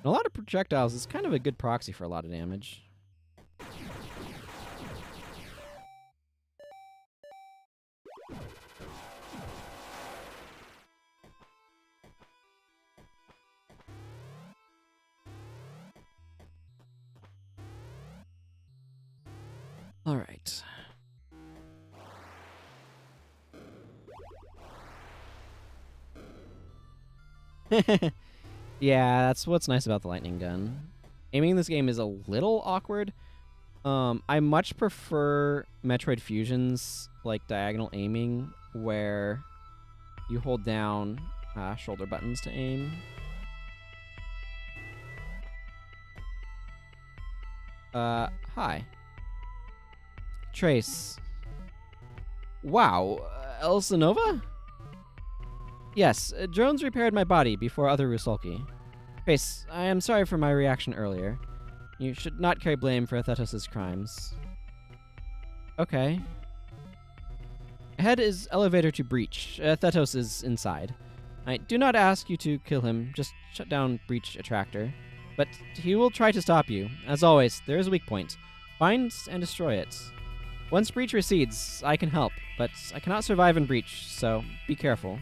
A lot of projectiles is kind of a good proxy for a lot of damage. All right. Yeah, that's what's nice about the lightning gun. Aiming in this game is a little awkward. I much prefer Metroid Fusion's like diagonal aiming, where you hold down shoulder buttons to aim. Hi. Trace. Wow, Elsa Nova? Yes, drones repaired my body before other Rusalki. Trace, I am sorry for my reaction earlier. You should not carry blame for Athetos' crimes. Okay. Ahead is elevator to breach. Athetos is inside. I do not ask you to kill him, just shut down breach attractor. But he will try to stop you. As always, there is a weak point. Find and destroy it. Once breach recedes, I can help, but I cannot survive in breach, so be careful.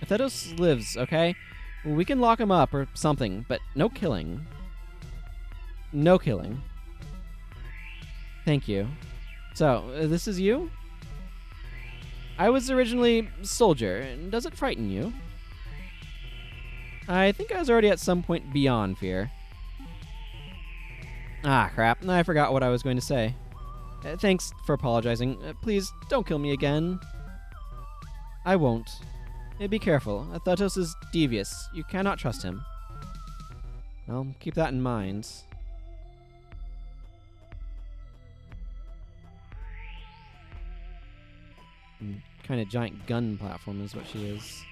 Athetos lives, okay? We can lock him up or something, but no killing. No killing. Thank you. So, this is you? I was originally soldier. Does it frighten you? I think I was already at some point beyond fear. Ah, crap. I forgot what I was going to say. Thanks for apologizing. Please, don't kill me again. I won't. Be careful. Athetos is devious. You cannot trust him. Well, keep that in mind. Kind of giant gun platform is what she is.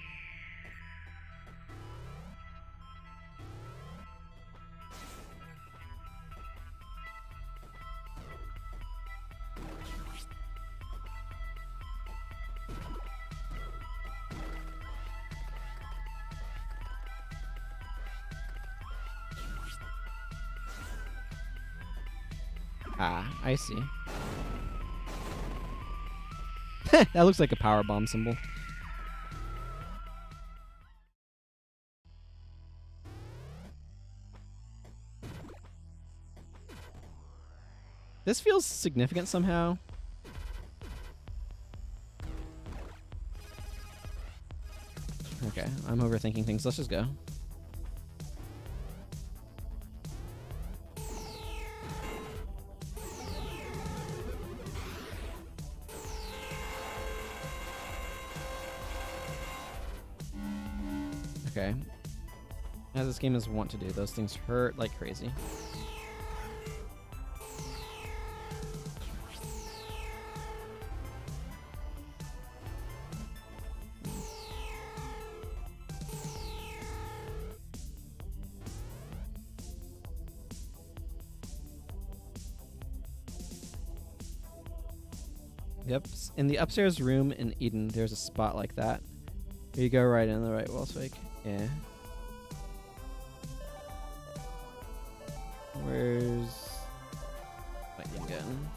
Ah, I see. That looks like a power bomb symbol. This feels significant somehow. Okay, I'm overthinking things. Let's just go. Okay. As this game is wont to do, those things hurt like crazy. Yep, in the upstairs room in Eden, there's a spot like that. Here you go, right in the right wall fake. Yeah. Where's my gun?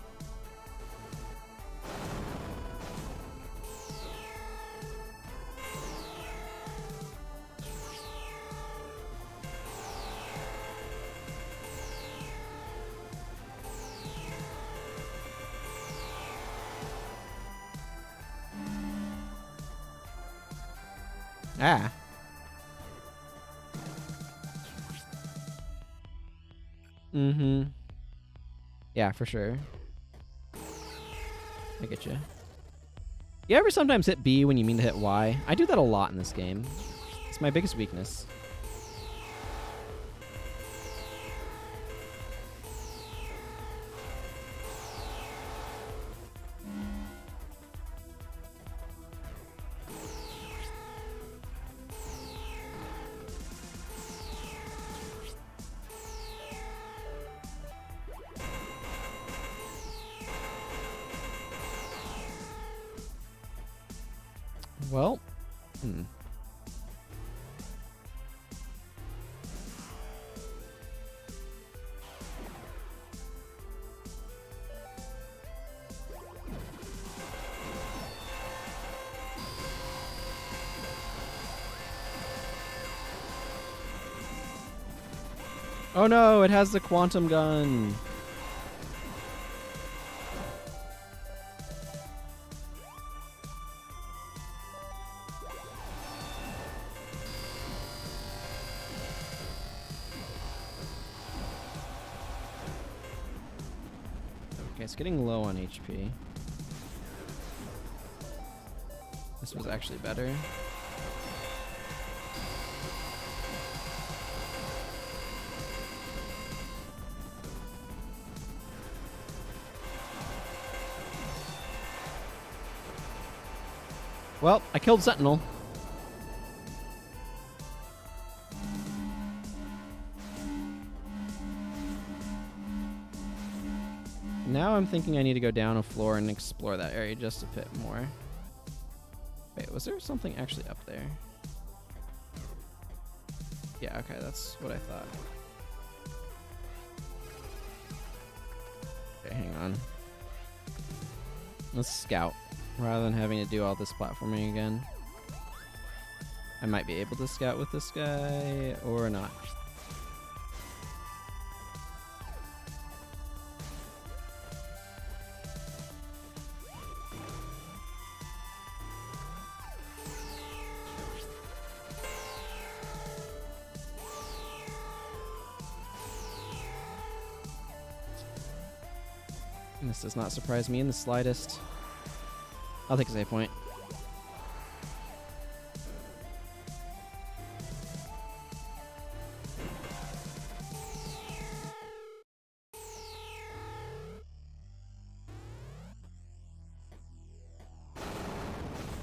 Ah. Mm-hmm. Yeah, for sure. I get you. You ever sometimes hit B when you mean to hit Y? I do that a lot in this game. It's my biggest weakness. Well, oh no, it has the quantum gun. Okay, it's getting low on HP. This was actually better. Well, I killed Sentinel. Now I'm thinking I need to go down a floor and explore that area just a bit more. Wait, was there something actually up there? Yeah, okay, that's what I thought. Okay, hang on. Let's scout, rather than having to do all this platforming again. I might be able to scout with this guy, or not. This does not surprise me in the slightest. I'll take a save point.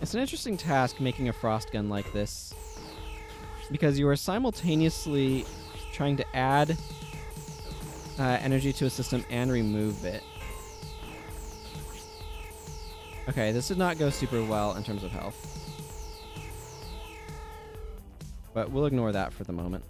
It's an interesting task making a frost gun like this, because you are simultaneously trying to add energy to a system and remove it. Okay, this did not go super well in terms of health, but we'll ignore that for the moment.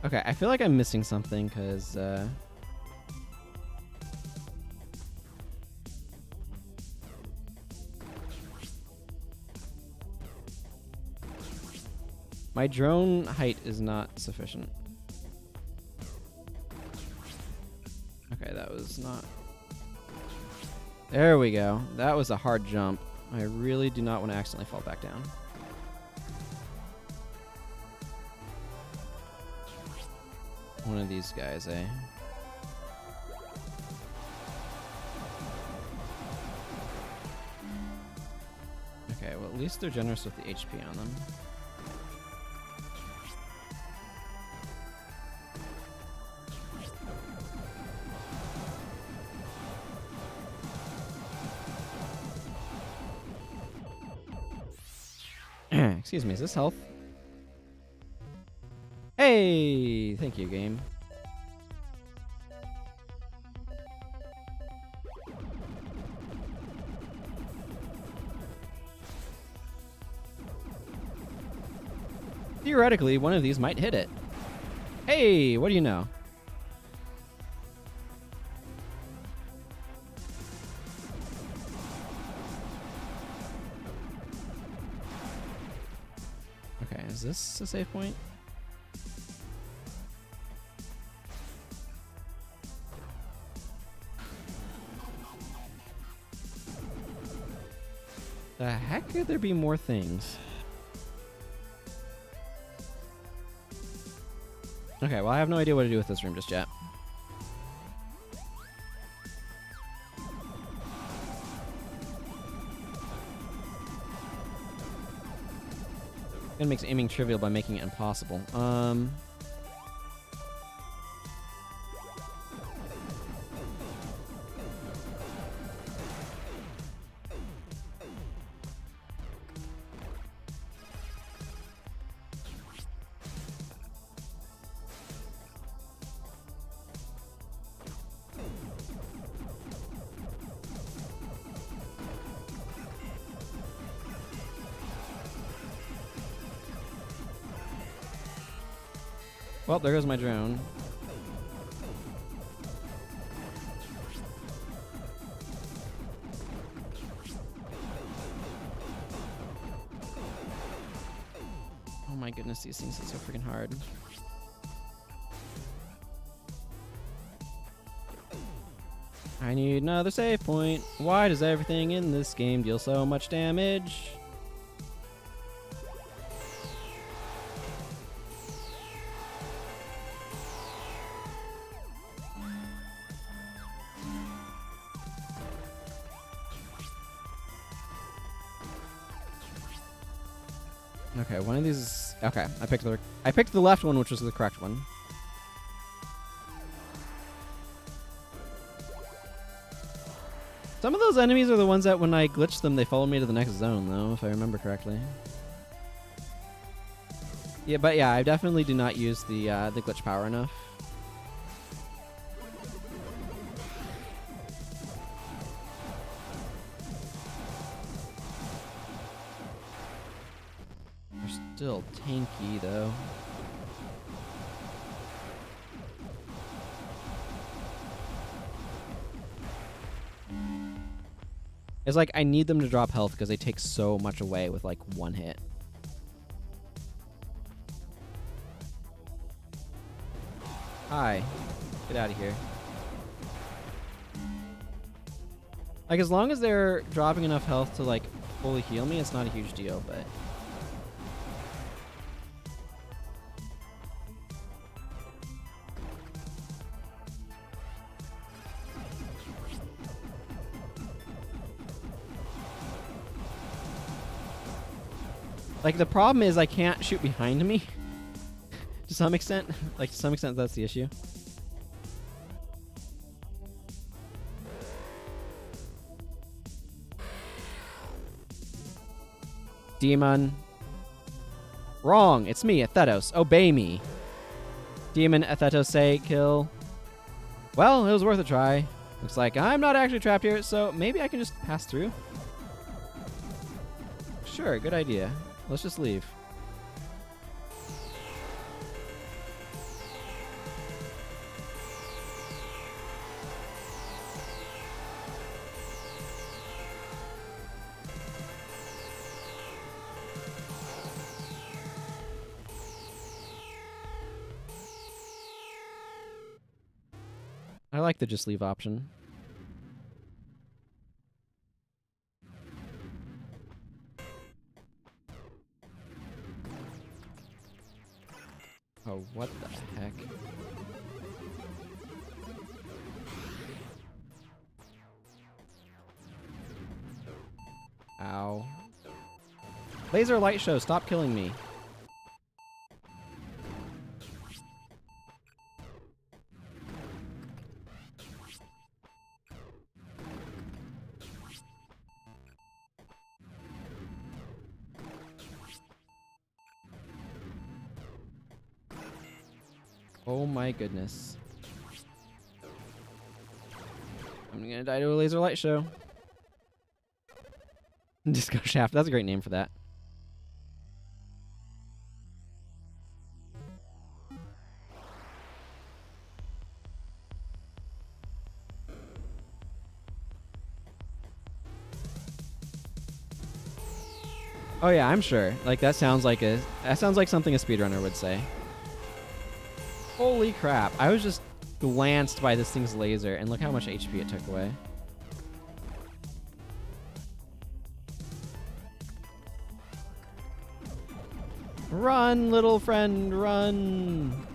Okay, I feel like I'm missing something because My drone height is not sufficient. Okay, that was not... There we go. That was a hard jump. I really do not want to accidentally fall back down. One of these guys, eh? Okay, well at least they're generous with the HP on them. Excuse me, is this health? Hey! Thank you, game. Theoretically, one of these might hit it. Hey, what do you know? Okay, is this a save point? The heck could there be more things? Okay, well I have no idea what to do with this room just yet. It makes aiming trivial by making it impossible. Well, there goes my drone. Oh my goodness, these things are so freaking hard. I need another save point. Why does everything in this game deal so much damage? Okay, one of these is... Okay, I picked the left one, which was the correct one. Some of those enemies are the ones that when I glitch them, they follow me to the next zone, though, if I remember correctly. Yeah, but yeah, I definitely do not use the glitch power enough. Still tanky though. It's like I need them to drop health because they take so much away with like one hit. Hi. Get out of here. Like as long as they're dropping enough health to like fully heal me, it's not a huge deal, but like, the problem is I can't shoot behind me. To some extent. Like, to some extent, that's the issue. Demon. Wrong. It's me, Athetos. Obey me. Demon, Athetos, say, kill. Well, it was worth a try. Looks like I'm not actually trapped here, so maybe I can just pass through. Sure, good idea. Let's just leave. I like the just leave option. Oh, what the heck? Ow. Laser light show, stop killing me. Oh my goodness. I'm gonna die to a laser light show. Disco Shaft, that's a great name for that. Oh yeah, I'm sure. Like that sounds like something a speedrunner would say. Holy crap. I was just glanced by this thing's laser and look how much HP it took away. Run, little friend, run.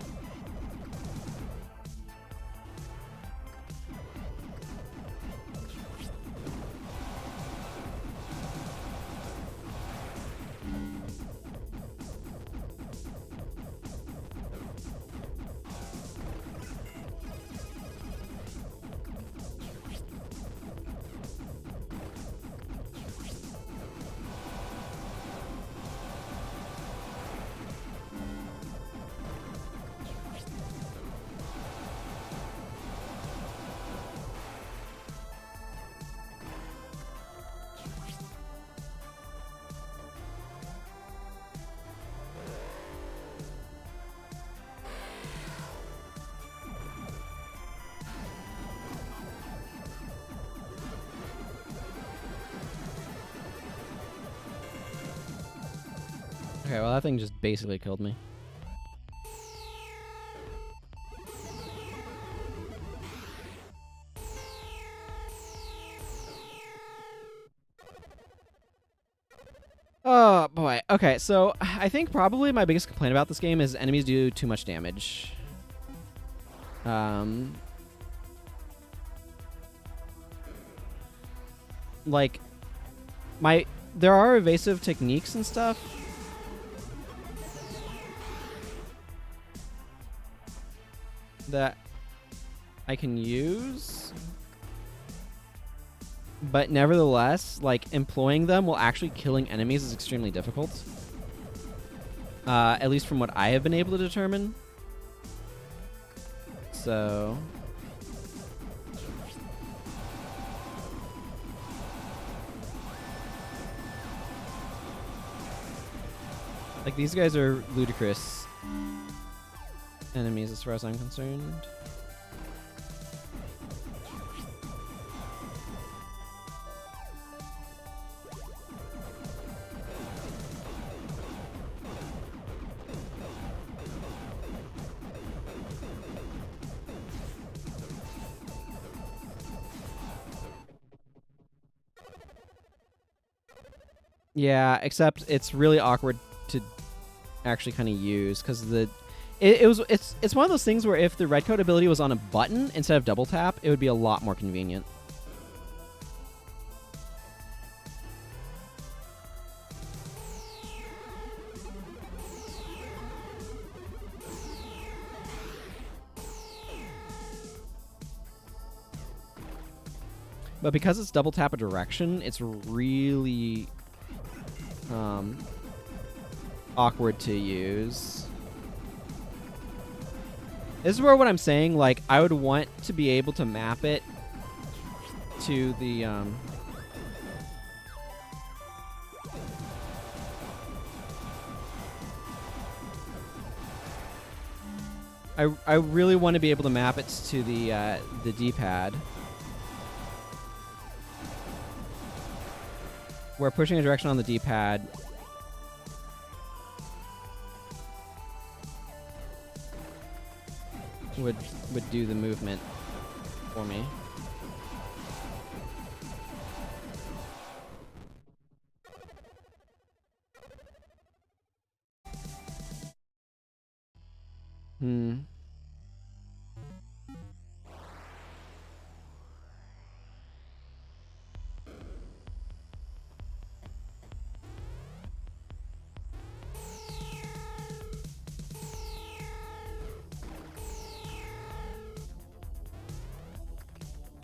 Okay, well that thing just basically killed me. Oh boy. Okay, so I think probably my biggest complaint about this game is enemies do too much damage. Like there are evasive techniques and stuff. That I can use, but nevertheless, like employing them while actually killing enemies is extremely difficult. At least from what I have been able to determine. So like these guys are ludicrous enemies as far as I'm concerned. Yeah, except it's really awkward to actually kind of use because it's one of those things where if the red coat ability was on a button instead of double tap, it would be a lot more convenient. But because it's double tap a direction, it's really awkward to use. This is where what I'm saying, like, I would want to be able to map it to the I really want to be able to map it to the D-pad. Where pushing a direction on the D-pad would do the movement. for me.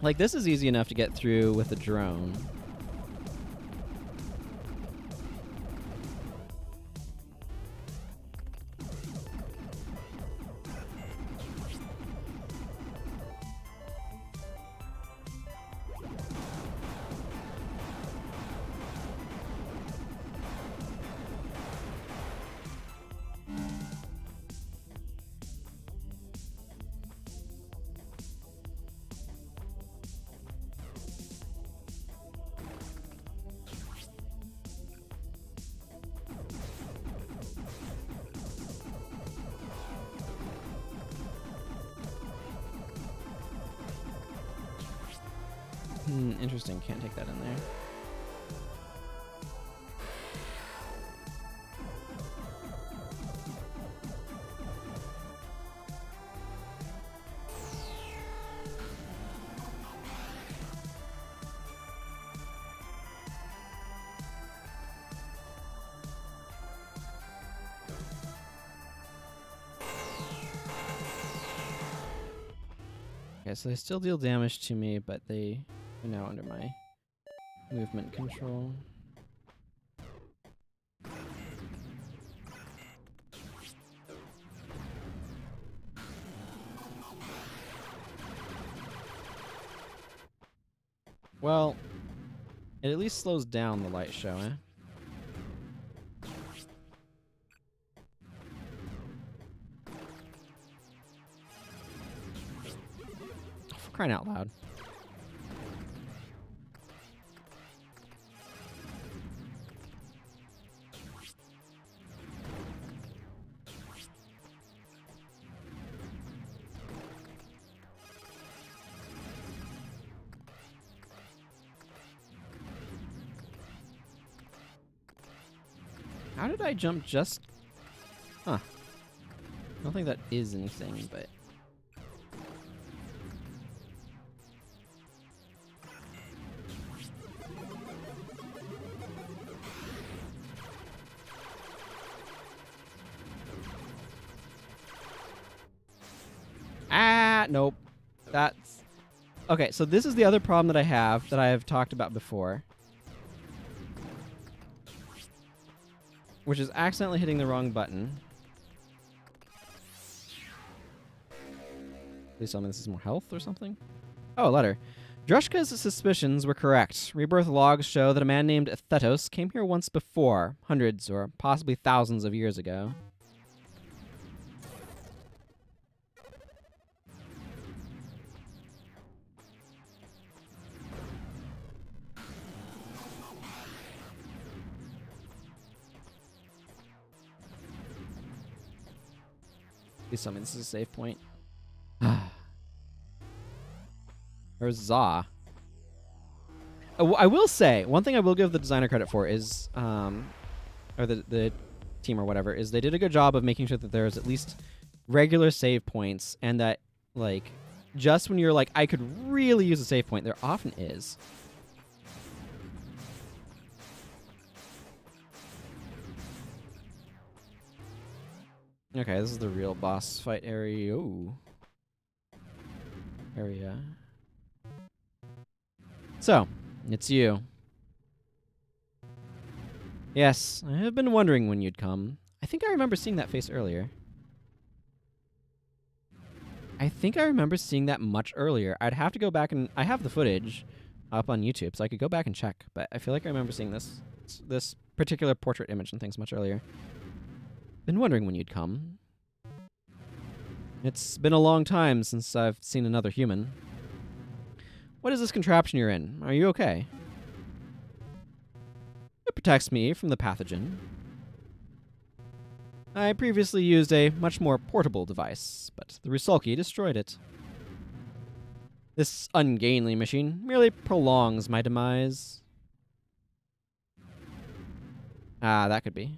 Like, this is easy enough to get through with a drone. Interesting. Can't take that in there. Okay, so they still deal damage to me, but they are now under my movement control. Well, it at least slows down the light show, eh? For crying out loud. How did I jump just... Huh. I don't think that is anything, but... Ah, nope. That's... Okay, so this is the other problem that I have talked about before. Which is accidentally hitting the wrong button. Please tell me this is more health or something. Oh, a letter. Drushka's suspicions were correct. Rebirth logs show that a man named Athetos came here once before, hundreds or possibly thousands of years ago. Please tell me this is a save point. Or Za. I will say, one thing I will give the designer credit for is, or the team or whatever, is they did a good job of making sure that there's at least regular save points, and that, like, just when you're like, I could really use a save point, there often is. Okay, this is the real boss fight area. Ooh. Area. So, it's you. Yes, I have been wondering when you'd come. I think I remember seeing that face earlier. I think I remember seeing that much earlier. I'd have to go back and... I have the footage up on YouTube, so I could go back and check. But I feel like I remember seeing this particular portrait image and things much earlier. Been wondering when you'd come. It's been a long time since I've seen another human. What is this contraption you're in? Are you okay? It protects me from the pathogen. I previously used a much more portable device, but the Rusalki destroyed it. This ungainly machine merely prolongs my demise. Ah, that could be.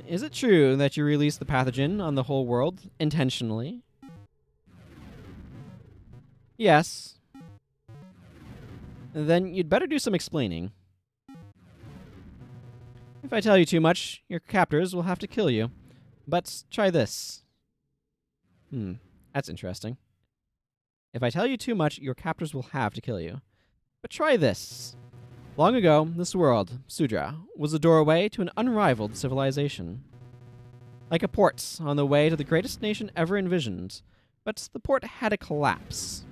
Is it true that you released the pathogen on the whole world intentionally? Yes. Then you'd better do some explaining. If I tell you too much, your captors will have to kill you. But try this. That's interesting. If I tell you too much, your captors will have to kill you. But try this. Long ago, this world, Sudra, was a doorway to an unrivaled civilization. Like a port on the way to the greatest nation ever envisioned, but the port had a collapse.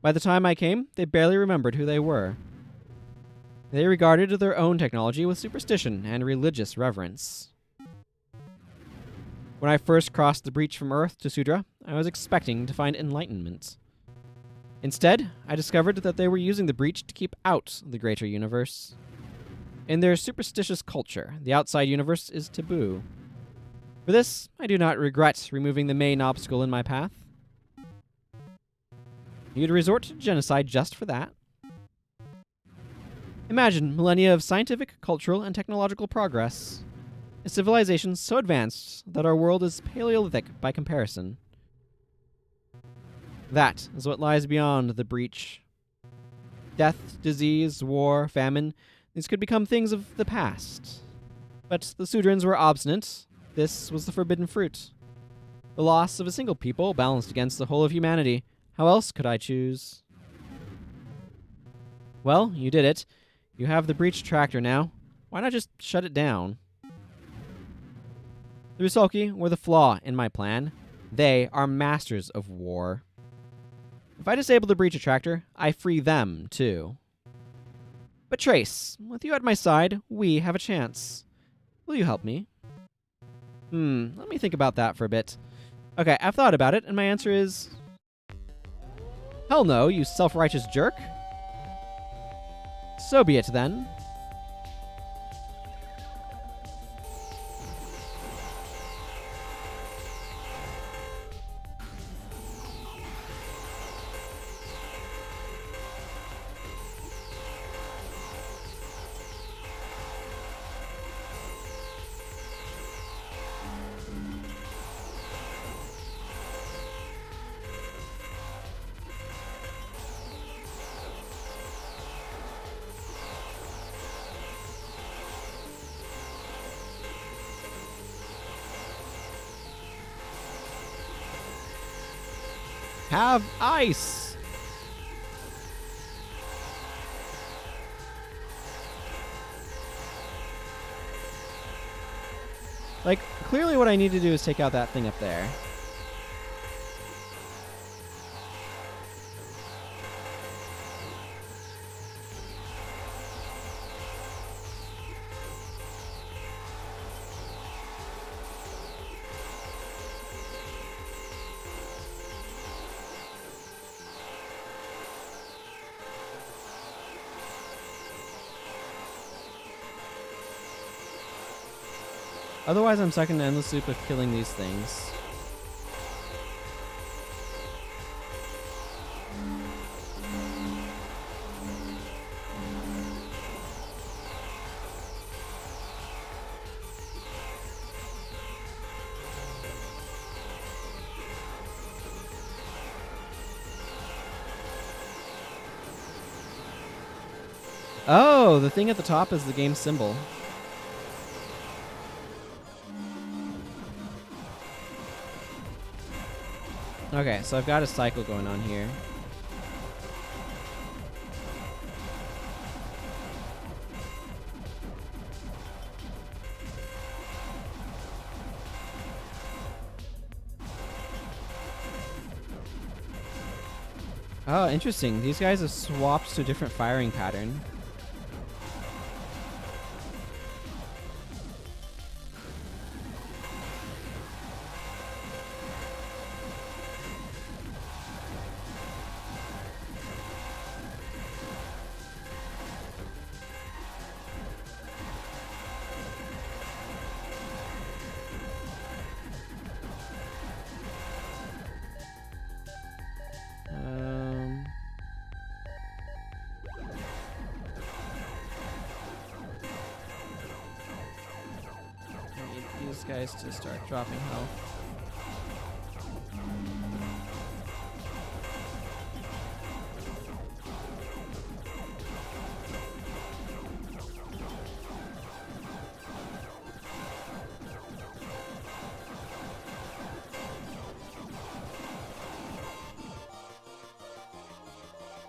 By the time I came, they barely remembered who they were. They regarded their own technology with superstition and religious reverence. When I first crossed the breach from Earth to Sudra, I was expecting to find enlightenment. Instead, I discovered that they were using the breach to keep out the greater universe. In their superstitious culture, the outside universe is taboo. For this, I do not regret removing the main obstacle in my path. You'd resort to genocide just for that? Imagine millennia of scientific, cultural, and technological progress. A civilization so advanced that our world is Paleolithic by comparison. That is what lies beyond the breach. Death, disease, war, famine, these could become things of the past. But the Sudrans were obstinate. This was the forbidden fruit. The loss of a single people balanced against the whole of humanity. How else could I choose? Well, you did it. You have the breach tractor now. Why not just shut it down? The Rusalki were the flaw in my plan. They are masters of war. If I disable the breach attractor, I free them, too. But Trace, with you at my side, we have a chance. Will you help me? Let me think about that for a bit. Okay, I've thought about it, and my answer is... Hell no, you self-righteous jerk. So be it, then. Have ice! Like, clearly what I need to do is take out that thing up there. Otherwise, I'm stuck in an endless loop of killing these things. Oh, the thing at the top is the game symbol. Okay, so I've got a cycle going on here. Oh, interesting. These guys have swapped to a different firing pattern. these guys to start dropping health.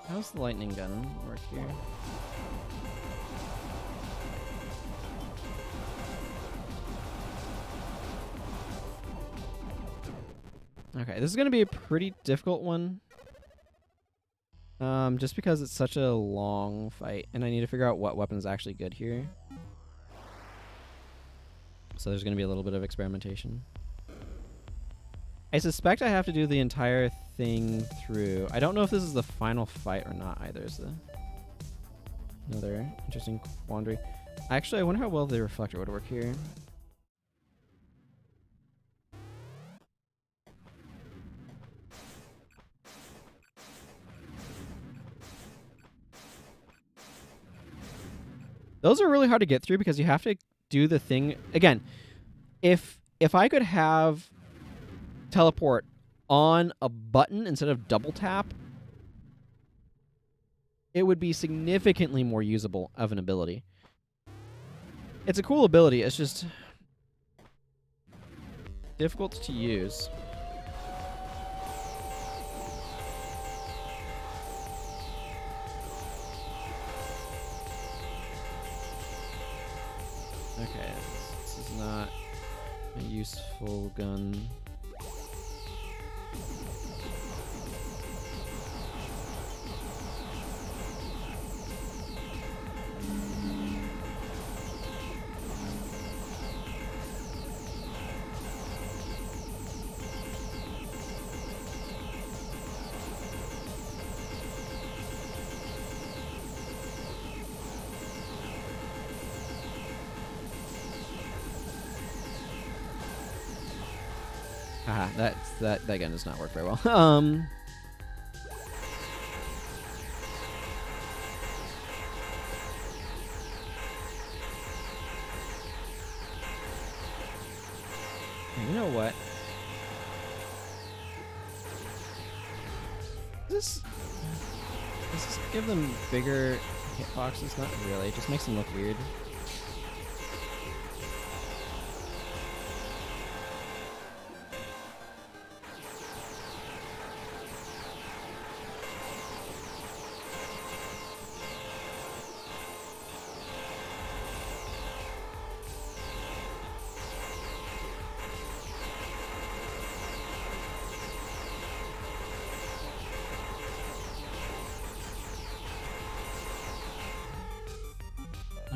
How's the lightning gun work here? Okay, this is going to be a pretty difficult one. Just because it's such a long fight, and I need to figure out what weapon is actually good here. So there's going to be a little bit of experimentation. I suspect I have to do the entire thing through. I don't know if this is the final fight or not either. Is another interesting quandary. Actually, I wonder how well the reflector would work here. Those are really hard to get through because you have to do the thing again. If I could have teleport on a button instead of double tap, it would be significantly more usable of an ability. It's a cool ability, it's just difficult to use. Okay, this is not a useful gun. Haha, that gun does not work very well. You know what? Does this give them bigger hitboxes? Not really. It just makes them look weird.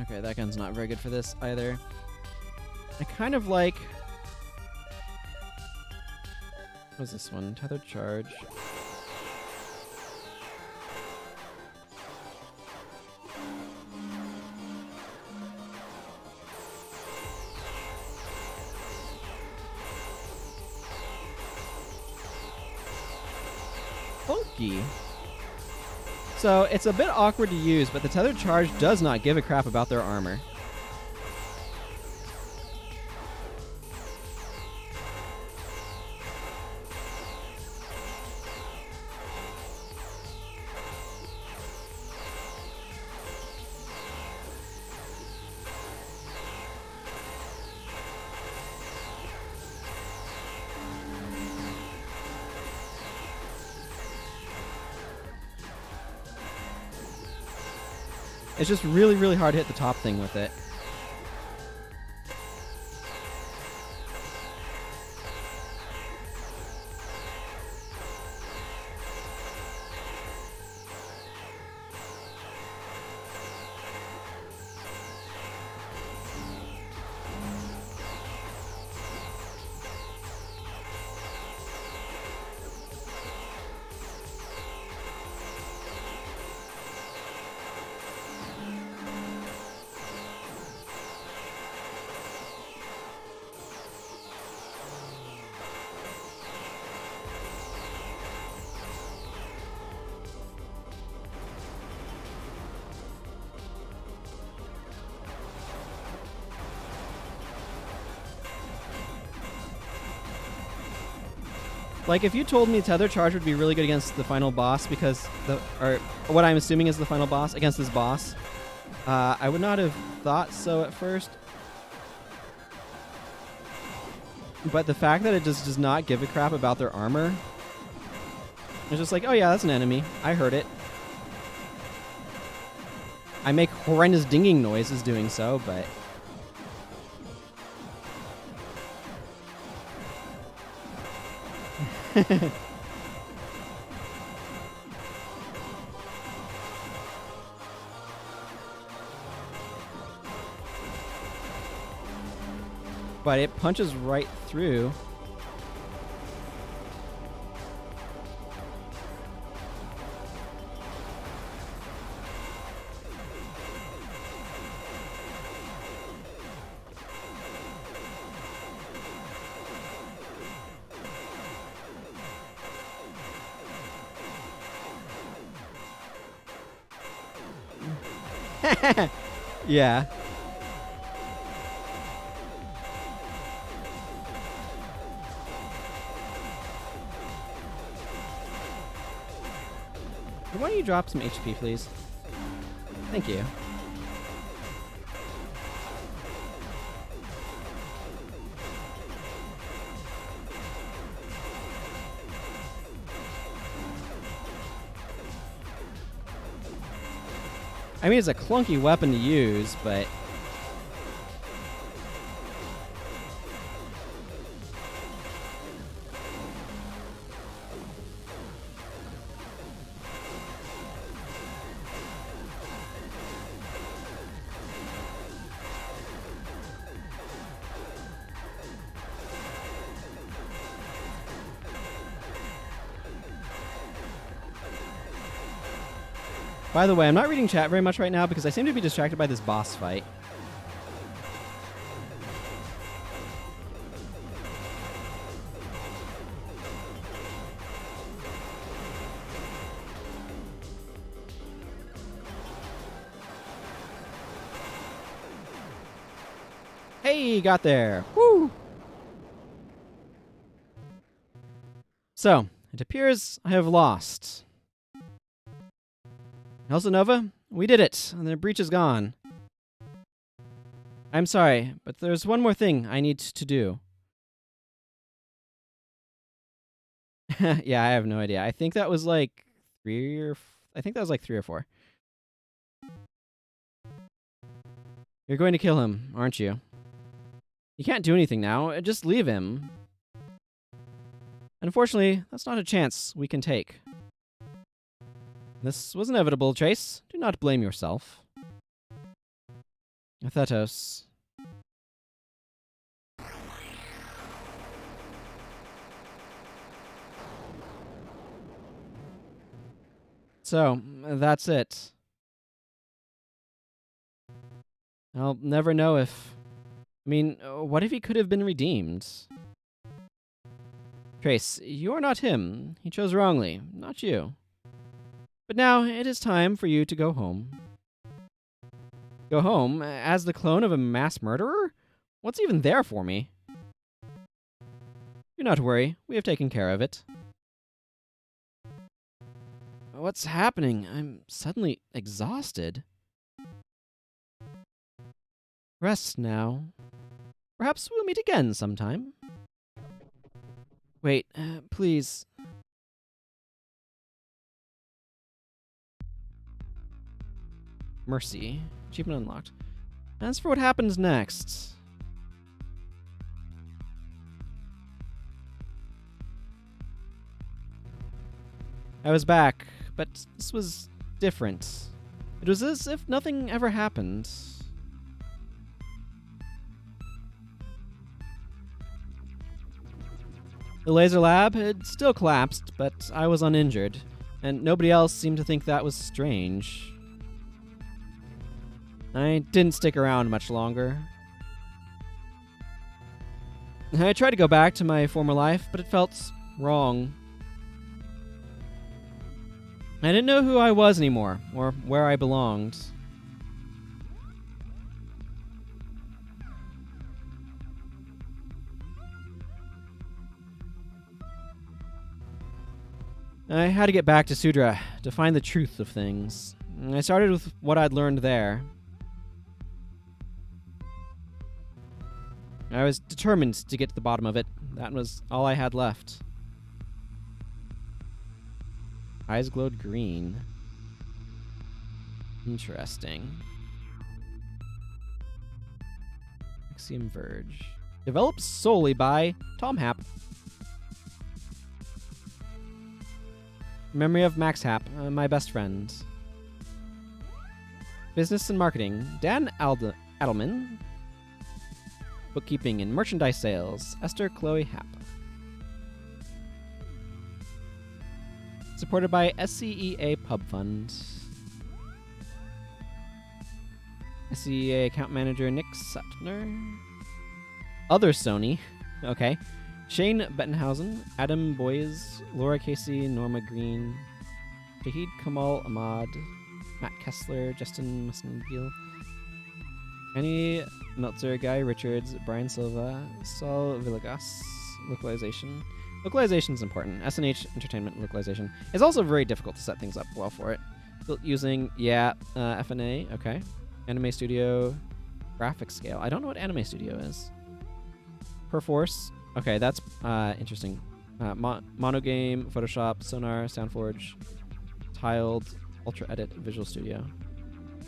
Okay, that gun's not very good for this either. I kind of like... What's this one? Tethered charge. Funky. So it's a bit awkward to use, but the tethered charge does not give a crap about their armor. It's just really, really hard to hit the top thing with it. Like, if you told me Tether Charge would be really good against the final boss because or what I'm assuming is the final boss, against this boss, I would not have thought so at first. But the fact that it just does not give a crap about their armor, it's just like, oh yeah, that's an enemy. I heard it. I make horrendous dinging noises doing so, but... but it punches right through. Yeah. Why don't you drop some HP, please? Thank you. I mean, it's a clunky weapon to use, but... By the way, I'm not reading chat very much right now because I seem to be distracted by this boss fight. Hey, got there. Woo! So, it appears I have lost. Elsa Nova, we did it, and the breach is gone. I'm sorry, but there's one more thing I need to do. Yeah, I have no idea. I think that was like 3 or... I think that was like 3 or 4. You're going to kill him, aren't you? You can't do anything now. Just leave him. Unfortunately, that's not a chance we can take. This was inevitable, Trace. Do not blame yourself. Athetos. So, that's it. I'll never know if... I mean, what if he could have been redeemed? Trace, you are not him. He chose wrongly, not you. But now, it is time for you to go home. Go home? As the clone of a mass murderer? What's even there for me? Do not worry, we have taken care of it. What's happening? I'm suddenly exhausted. Rest now. Perhaps we'll meet again sometime. Wait, please. Mercy. Achievement unlocked. As for what happens next... I was back, but this was different. It was as if nothing ever happened. The laser lab had still collapsed, but I was uninjured, and nobody else seemed to think that was strange. I didn't stick around much longer. I tried to go back to my former life, but it felt wrong. I didn't know who I was anymore, or where I belonged. I had to get back to Sudra to find the truth of things. I started with what I'd learned there. I was determined to get to the bottom of it. That was all I had left. Eyes glowed green. Interesting. Axiom Verge. Developed solely by Tom Happ. Memory of Max Happ, my best friend. Business and marketing, Dan Adelman. Bookkeeping and merchandise sales, Esther Chloe Happ. Supported by SCEA Pub Fund. SCEA account manager Nick Suttner. Other Sony. Okay. Shane Bettenhausen, Adam Boyes, Laura Casey, Norma Green, Shahid Kamal Ahmad, Matt Kessler, Justin Mussengiel, Annie Meltzer, Guy Richards, Brian Silva, Saul Villegas. Localization. Localization is important. SNH Entertainment localization. It's also very difficult to set things up well for it. Built using, FNA, okay. Anime Studio, graphics scale. I don't know what Anime Studio is. Perforce. Okay, that's interesting. Monogame, Photoshop, Sonar, Soundforge, Tiled, Ultra Edit, Visual Studio.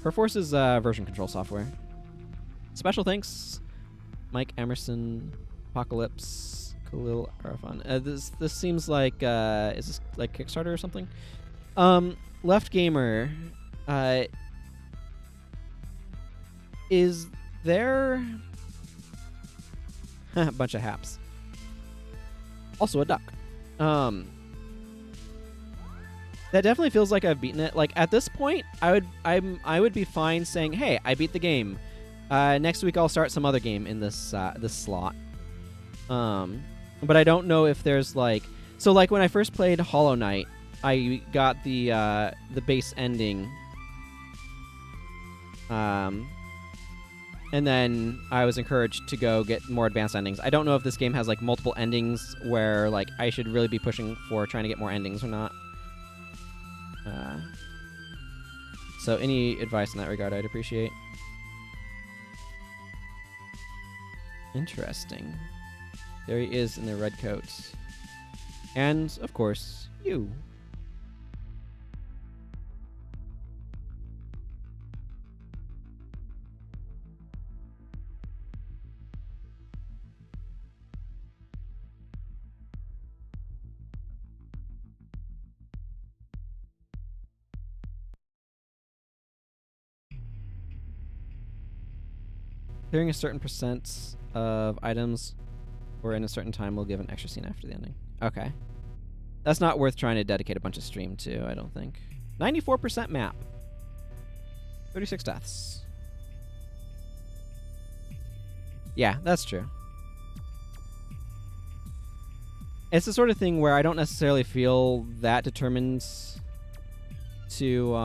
Perforce is version control software. Special thanks, Mike Emerson, Apocalypse, Khalil Arafan. This seems like is this like Kickstarter or something? Left Gamer, is there a bunch of haps? Also a duck. That definitely feels like I've beaten it. Like at this point, I would be fine saying, "Hey, I beat the game. Next week I'll start some other game in this this slot." But I don't know if there's like like when I first played Hollow Knight, I got the base ending. And then I was encouraged to go get more advanced endings. I don't know if this game has like multiple endings where like I should really be pushing for trying to get more endings or not. So any advice in that regard I'd appreciate. Interesting. There he is in the red coat. And, of course, you. Clearing a certain percent of items or in a certain time will give an extra scene after the ending. Okay. That's not worth trying to dedicate a bunch of stream to, I don't think. 94% map. 36 deaths. Yeah, that's true. It's the sort of thing where I don't necessarily feel that determined to,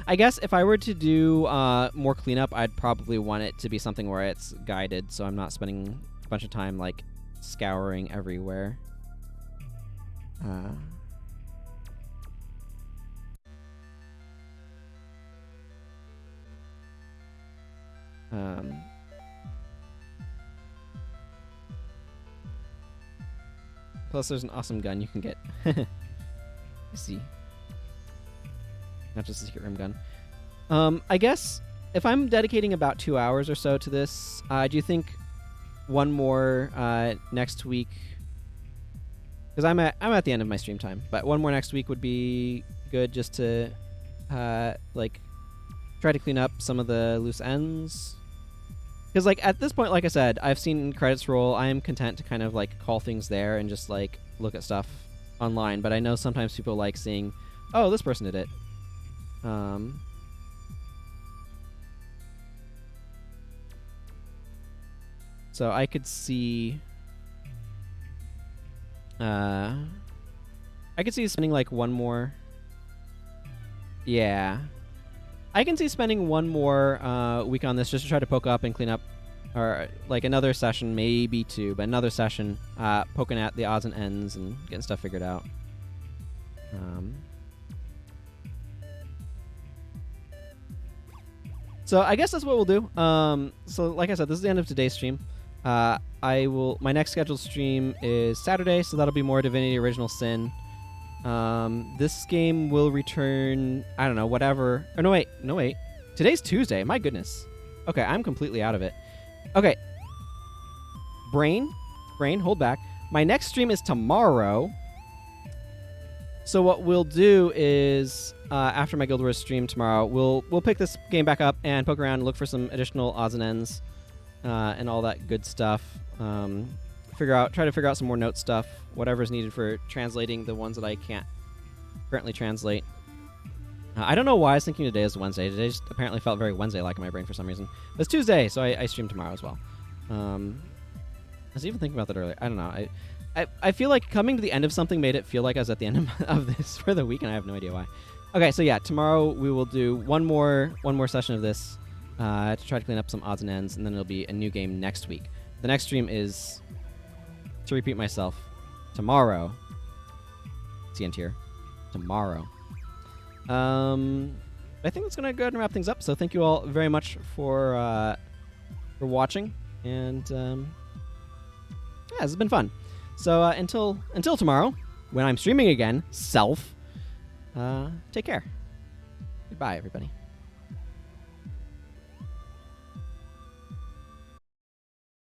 I guess if I were to do more cleanup, I'd probably want it to be something where it's guided, so I'm not spending a bunch of time like scouring everywhere. Plus, there's an awesome gun you can get. I see. Not just a secret room gun. I guess if I'm dedicating about 2 hours or so to this, do you think one more next week? Because I'm at the end of my stream time, but one more next week would be good just to like try to clean up some of the loose ends. Because like at this point, like I said, I've seen credits roll. I am content to kind of like call things there and just like look at stuff online. But I know sometimes people like seeing, oh, this person did it. So I could see spending like one more. Yeah. I can see spending one more week on this just to try to poke up and clean up or like another session, maybe 2, but another session, poking at the odds and ends and getting stuff figured out. So I guess that's what we'll do. So like I said, this is the end of today's stream. My next scheduled stream is Saturday, so that'll be more Divinity Original Sin. This game will return, I don't know, whatever. Or no wait. Today's Tuesday. My goodness. Okay, I'm completely out of it. Okay. Brain, hold back. My next stream is tomorrow. So what we'll do is, after my Guild Wars stream tomorrow, we'll pick this game back up and poke around and look for some additional odds and ends, and all that good stuff. Try to figure out some more note stuff, whatever's needed for translating the ones that I can't currently translate. I don't know why I was thinking today is Wednesday. Today just apparently felt very Wednesday-like in my brain for some reason. But it's Tuesday, so I stream tomorrow as well. I was even thinking about that earlier. I don't know. I feel like coming to the end of something made it feel like I was at the end of this for the week, and I have no idea why. Okay, so yeah, tomorrow we will do one more session of this to try to clean up some odds and ends, and then it'll be a new game next week. The next stream is, to repeat myself, tomorrow. See end here. Tomorrow. I think that's going to go ahead and wrap things up. So thank you all very much for watching, and yeah, this has been fun. So until tomorrow, when I'm streaming again, take care. Goodbye, everybody.